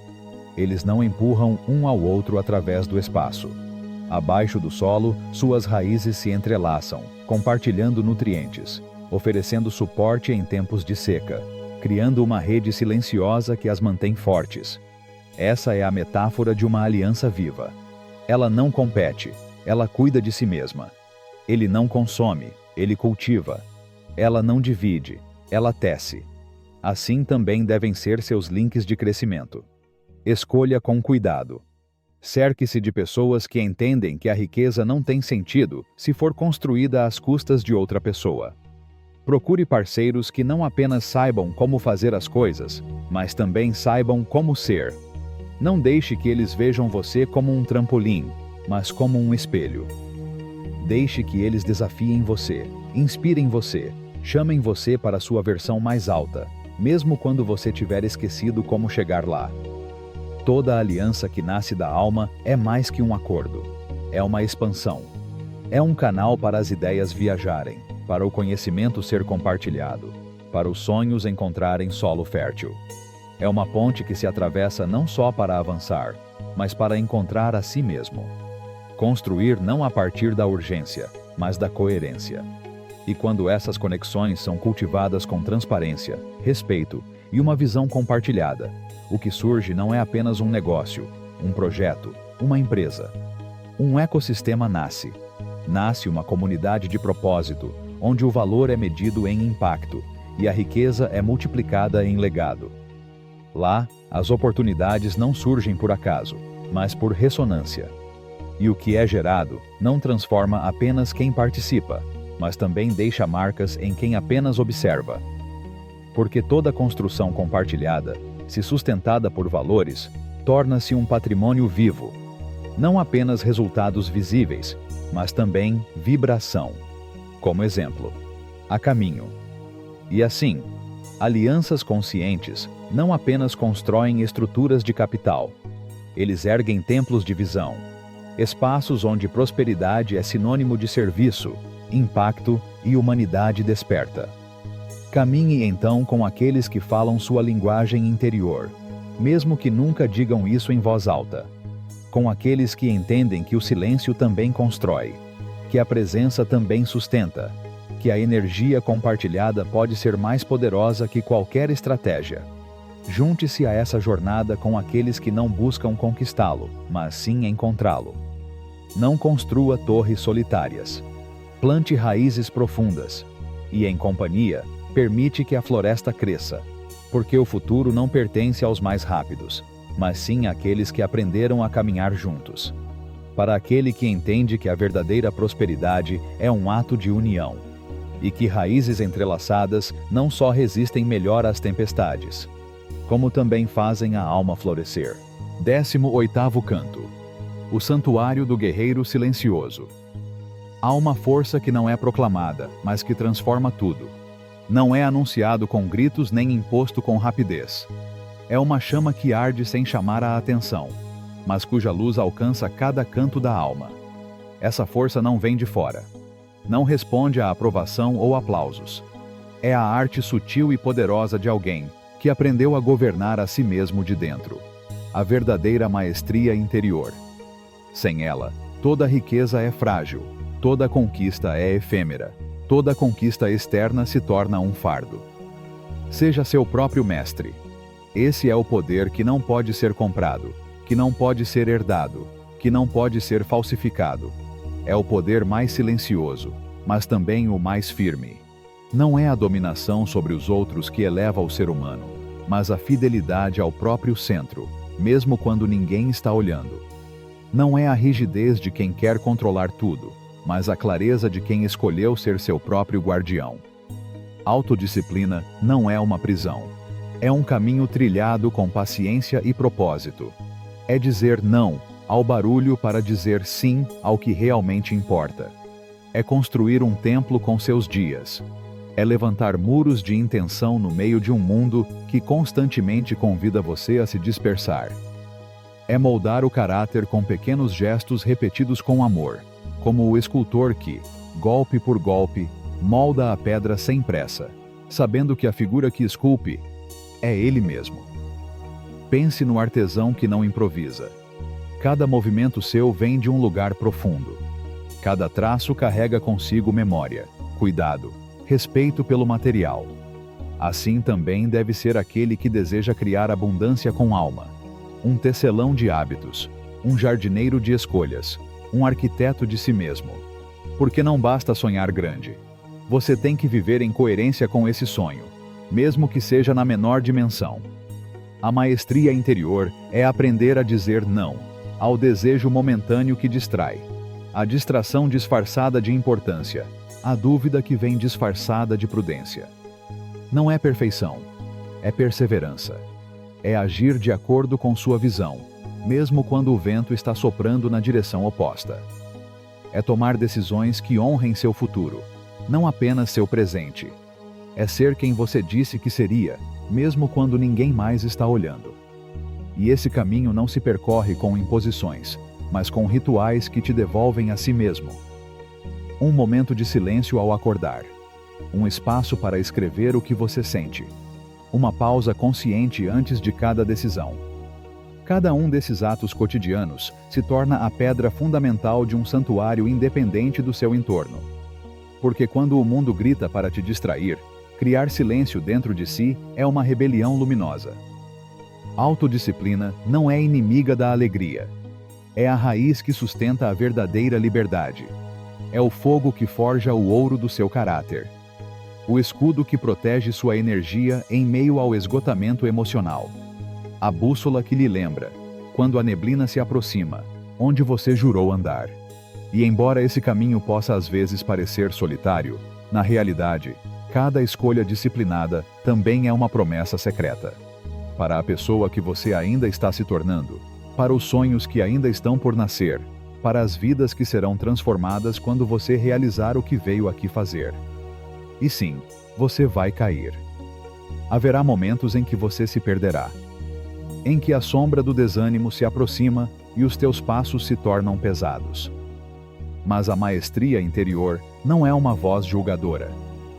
Eles não empurram um ao outro através do espaço. Abaixo do solo, suas raízes se entrelaçam, compartilhando nutrientes, oferecendo suporte em tempos de seca, criando uma rede silenciosa que as mantém fortes. Essa é a metáfora de uma aliança viva. Ela não compete, ela cuida de si mesma. Ele não consome, ele cultiva. Ela não divide, ela tece. Assim também devem ser seus links de crescimento. Escolha com cuidado. Cerque-se de pessoas que entendem que a riqueza não tem sentido se for construída às custas de outra pessoa. Procure parceiros que não apenas saibam como fazer as coisas, mas também saibam como ser. Não deixe que eles vejam você como um trampolim, mas como um espelho. Deixe que eles desafiem você, inspirem você, chamem você para sua versão mais alta, mesmo quando você tiver esquecido como chegar lá. Toda aliança que nasce da alma é mais que um acordo. É uma expansão. É um canal para as ideias viajarem, para o conhecimento ser compartilhado, para os sonhos encontrarem solo fértil. É uma ponte que se atravessa não só para avançar, mas para encontrar a si mesmo. Construir não a partir da urgência, mas da coerência. E quando essas conexões são cultivadas com transparência, respeito e uma visão compartilhada, o que surge não é apenas um negócio, um projeto, uma empresa. Um ecossistema nasce. Nasce uma comunidade de propósito, onde o valor é medido em impacto e a riqueza é multiplicada em legado. Lá, as oportunidades não surgem por acaso, mas por ressonância. E o que é gerado não transforma apenas quem participa, mas também deixa marcas em quem apenas observa. Porque toda construção compartilhada, se sustentada por valores, torna-se um patrimônio vivo. Não apenas resultados visíveis, mas também vibração. Como exemplo, a caminho. E assim, alianças conscientes não apenas constroem estruturas de capital, eles erguem templos de visão, espaços onde prosperidade é sinônimo de serviço, impacto e humanidade desperta. Caminhe então com aqueles que falam sua linguagem interior, mesmo que nunca digam isso em voz alta. Com aqueles que entendem que o silêncio também constrói, que a presença também sustenta, que a energia compartilhada pode ser mais poderosa que qualquer estratégia. Junte-se a essa jornada com aqueles que não buscam conquistá-lo, mas sim encontrá-lo. Não construa torres solitárias. Plante raízes profundas. E em companhia, permite que a floresta cresça, porque o futuro não pertence aos mais rápidos, mas sim àqueles que aprenderam a caminhar juntos. Para aquele que entende que a verdadeira prosperidade é um ato de união, e que raízes entrelaçadas não só resistem melhor às tempestades, como também fazem a alma florescer. 18º canto. O santuário do guerreiro silencioso. Há uma força que não é proclamada, mas que transforma tudo. Não é anunciado com gritos nem imposto com rapidez. É uma chama que arde sem chamar a atenção, mas cuja luz alcança cada canto da alma. Essa força não vem de fora. Não responde à aprovação ou aplausos. É a arte sutil e poderosa de alguém que aprendeu a governar a si mesmo de dentro. A verdadeira maestria interior. Sem ela, toda riqueza é frágil, toda conquista é efêmera. Toda conquista externa se torna um fardo. Seja seu próprio mestre. Esse é o poder que não pode ser comprado, que não pode ser herdado, que não pode ser falsificado. É o poder mais silencioso, mas também o mais firme. Não é a dominação sobre os outros que eleva o ser humano, mas a fidelidade ao próprio centro, mesmo quando ninguém está olhando. Não é a rigidez de quem quer controlar tudo, mas a clareza de quem escolheu ser seu próprio guardião. Autodisciplina não é uma prisão. É um caminho trilhado com paciência e propósito. É dizer não ao barulho para dizer sim ao que realmente importa. É construir um templo com seus dias. É levantar muros de intenção no meio de um mundo que constantemente convida você a se dispersar. É moldar o caráter com pequenos gestos repetidos com amor, como o escultor que, golpe por golpe, molda a pedra sem pressa, sabendo que a figura que esculpe é ele mesmo. Pense no artesão que não improvisa. Cada movimento seu vem de um lugar profundo. Cada traço carrega consigo memória, cuidado, respeito pelo material. Assim também deve ser aquele que deseja criar abundância com alma. Um tecelão de hábitos, um jardineiro de escolhas, um arquiteto de si mesmo. Porque não basta sonhar grande. Você tem que viver em coerência com esse sonho, mesmo que seja na menor dimensão. A maestria interior é aprender a dizer não ao desejo momentâneo que distrai, a distração disfarçada de importância, a dúvida que vem disfarçada de prudência. Não é perfeição, é perseverança. É agir de acordo com sua visão, mesmo quando o vento está soprando na direção oposta. É tomar decisões que honrem seu futuro, não apenas seu presente. É ser quem você disse que seria, mesmo quando ninguém mais está olhando. E esse caminho não se percorre com imposições, mas com rituais que te devolvem a si mesmo. Um momento de silêncio ao acordar. Um espaço para escrever o que você sente. Uma pausa consciente antes de cada decisão. Cada um desses atos cotidianos se torna a pedra fundamental de um santuário independente do seu entorno. Porque quando o mundo grita para te distrair, criar silêncio dentro de si é uma rebelião luminosa. Autodisciplina não é inimiga da alegria. É a raiz que sustenta a verdadeira liberdade. É o fogo que forja o ouro do seu caráter. O escudo que protege sua energia em meio ao esgotamento emocional. A bússola que lhe lembra, quando a neblina se aproxima, onde você jurou andar. E embora esse caminho possa às vezes parecer solitário, na realidade, cada escolha disciplinada também é uma promessa secreta. Para a pessoa que você ainda está se tornando, para os sonhos que ainda estão por nascer, para as vidas que serão transformadas quando você realizar o que veio aqui fazer. E sim, você vai cair. Haverá momentos em que você se perderá. Em que a sombra do desânimo se aproxima e os teus passos se tornam pesados. Mas a maestria interior não é uma voz julgadora.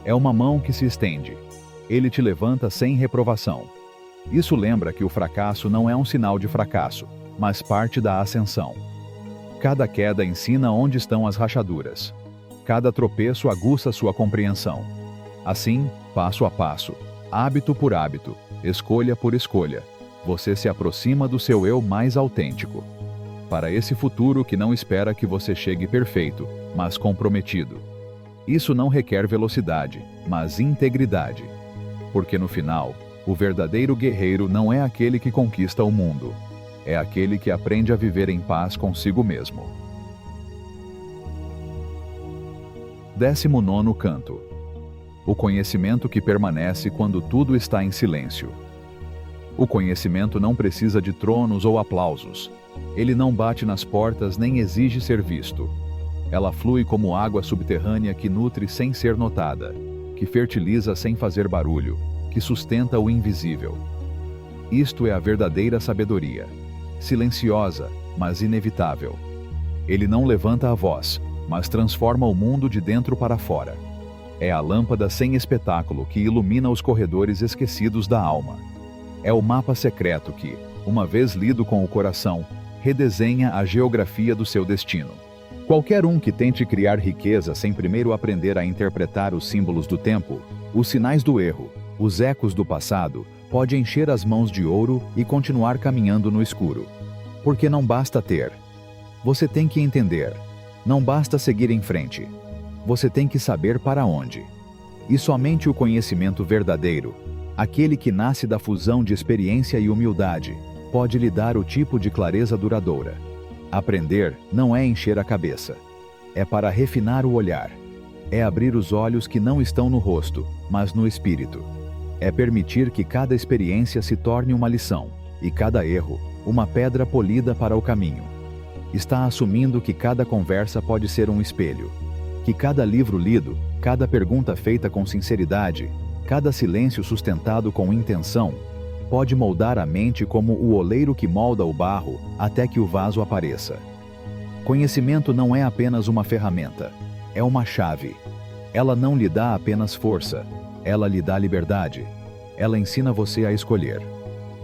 É uma mão que se estende. Ele te levanta sem reprovação. Isso lembra que o fracasso não é um sinal de fracasso, mas parte da ascensão. Cada queda ensina onde estão as rachaduras. Cada tropeço aguça sua compreensão. Assim, passo a passo, hábito por hábito, escolha por escolha, você se aproxima do seu eu mais autêntico. Para esse futuro que não espera que você chegue perfeito, mas comprometido. Isso não requer velocidade, mas integridade. Porque no final, o verdadeiro guerreiro não é aquele que conquista o mundo. É aquele que aprende a viver em paz consigo mesmo. 19º canto. O conhecimento que permanece quando tudo está em silêncio. O conhecimento não precisa de tronos ou aplausos. Ele não bate nas portas nem exige ser visto. Ela flui como água subterrânea que nutre sem ser notada, que fertiliza sem fazer barulho, que sustenta o invisível. Isto é a verdadeira sabedoria. Silenciosa, mas inevitável. Ele não levanta a voz, mas transforma o mundo de dentro para fora. É a lâmpada sem espetáculo que ilumina os corredores esquecidos da alma. É o mapa secreto que, uma vez lido com o coração, redesenha a geografia do seu destino. Qualquer um que tente criar riqueza sem primeiro aprender a interpretar os símbolos do tempo, os sinais do erro, os ecos do passado, pode encher as mãos de ouro e continuar caminhando no escuro. Porque não basta ter. Você tem que entender. Não basta seguir em frente. Você tem que saber para onde. E somente o conhecimento verdadeiro, aquele que nasce da fusão de experiência e humildade, pode lhe dar o tipo de clareza duradoura. Aprender não é encher a cabeça. É para refinar o olhar. É abrir os olhos que não estão no rosto, mas no espírito. É permitir que cada experiência se torne uma lição, e cada erro, uma pedra polida para o caminho. Está assumindo que cada conversa pode ser um espelho. Que cada livro lido, cada pergunta feita com sinceridade, cada silêncio sustentado com intenção, pode moldar a mente como o oleiro que molda o barro até que o vaso apareça. Conhecimento não é apenas uma ferramenta, é uma chave. Ela não lhe dá apenas força, ela lhe dá liberdade. Ela ensina você a escolher,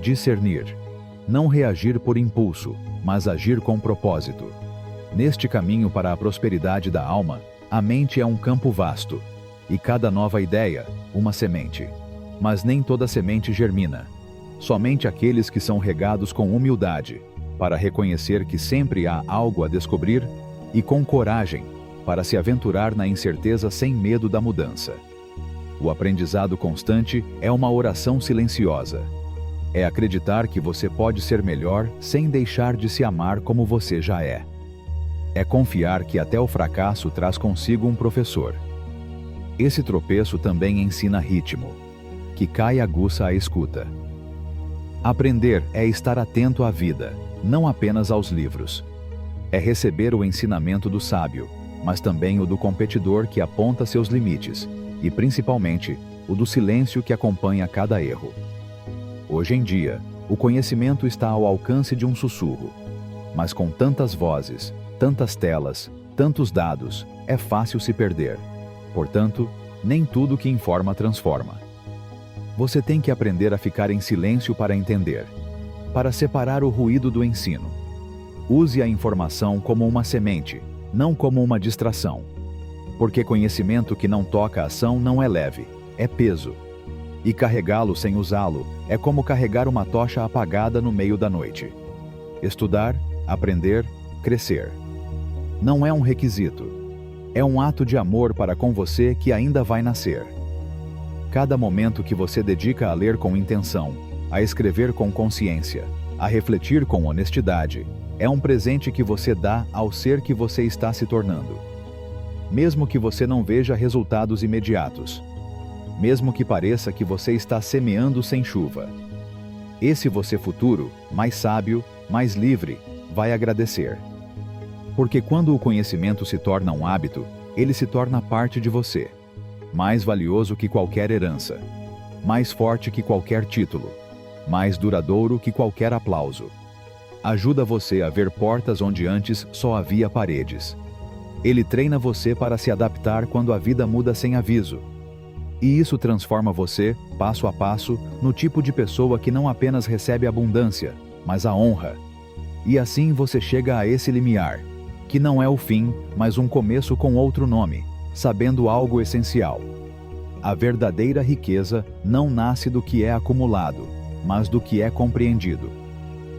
discernir, não reagir por impulso, mas agir com propósito. Neste caminho para a prosperidade da alma, a mente é um campo vasto, e cada nova ideia, uma semente. Mas nem toda semente germina. Somente aqueles que são regados com humildade, para reconhecer que sempre há algo a descobrir, e com coragem, para se aventurar na incerteza sem medo da mudança. O aprendizado constante é uma oração silenciosa. É acreditar que você pode ser melhor sem deixar de se amar como você já é. É confiar que até o fracasso traz consigo um professor. Esse tropeço também ensina ritmo. Que cai aguça a escuta. Aprender é estar atento à vida, não apenas aos livros. É receber o ensinamento do sábio, mas também o do competidor que aponta seus limites, e principalmente, o do silêncio que acompanha cada erro. Hoje em dia, o conhecimento está ao alcance de um sussurro. Mas com tantas vozes, tantas telas, tantos dados, é fácil se perder. Portanto, nem tudo que informa transforma. Você tem que aprender a ficar em silêncio para entender, para separar o ruído do ensino. Use a informação como uma semente, não como uma distração. Porque conhecimento que não toca a ação não é leve, é peso. E carregá-lo sem usá-lo é como carregar uma tocha apagada no meio da noite. Estudar, aprender, crescer. Não é um requisito. É um ato de amor para com você que ainda vai nascer. Cada momento que você dedica a ler com intenção, a escrever com consciência, a refletir com honestidade, é um presente que você dá ao ser que você está se tornando. Mesmo que você não veja resultados imediatos. Mesmo que pareça que você está semeando sem chuva. Esse você futuro, mais sábio, mais livre, vai agradecer. Porque quando o conhecimento se torna um hábito, ele se torna parte de você. Mais valioso que qualquer herança. Mais forte que qualquer título. Mais duradouro que qualquer aplauso. Ajuda você a ver portas onde antes só havia paredes. Ele treina você para se adaptar quando a vida muda sem aviso. E isso transforma você, passo a passo, no tipo de pessoa que não apenas recebe abundância, mas a honra. E assim você chega a esse limiar, que não é o fim, mas um começo com outro nome, sabendo algo essencial. A verdadeira riqueza não nasce do que é acumulado, mas do que é compreendido.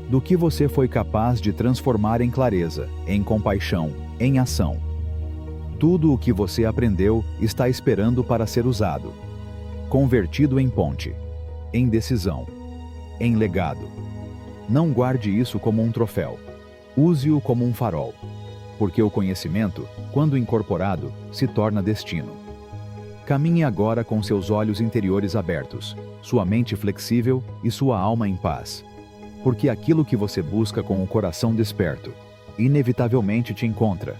Do que você foi capaz de transformar em clareza, em compaixão, em ação. Tudo o que você aprendeu está esperando para ser usado. Convertido em ponte, em decisão, em legado. Não guarde isso como um troféu. Use-o como um farol. Porque o conhecimento, quando incorporado, se torna destino. Caminhe agora com seus olhos interiores abertos, sua mente flexível e sua alma em paz. Porque aquilo que você busca com o coração desperto, inevitavelmente te encontra.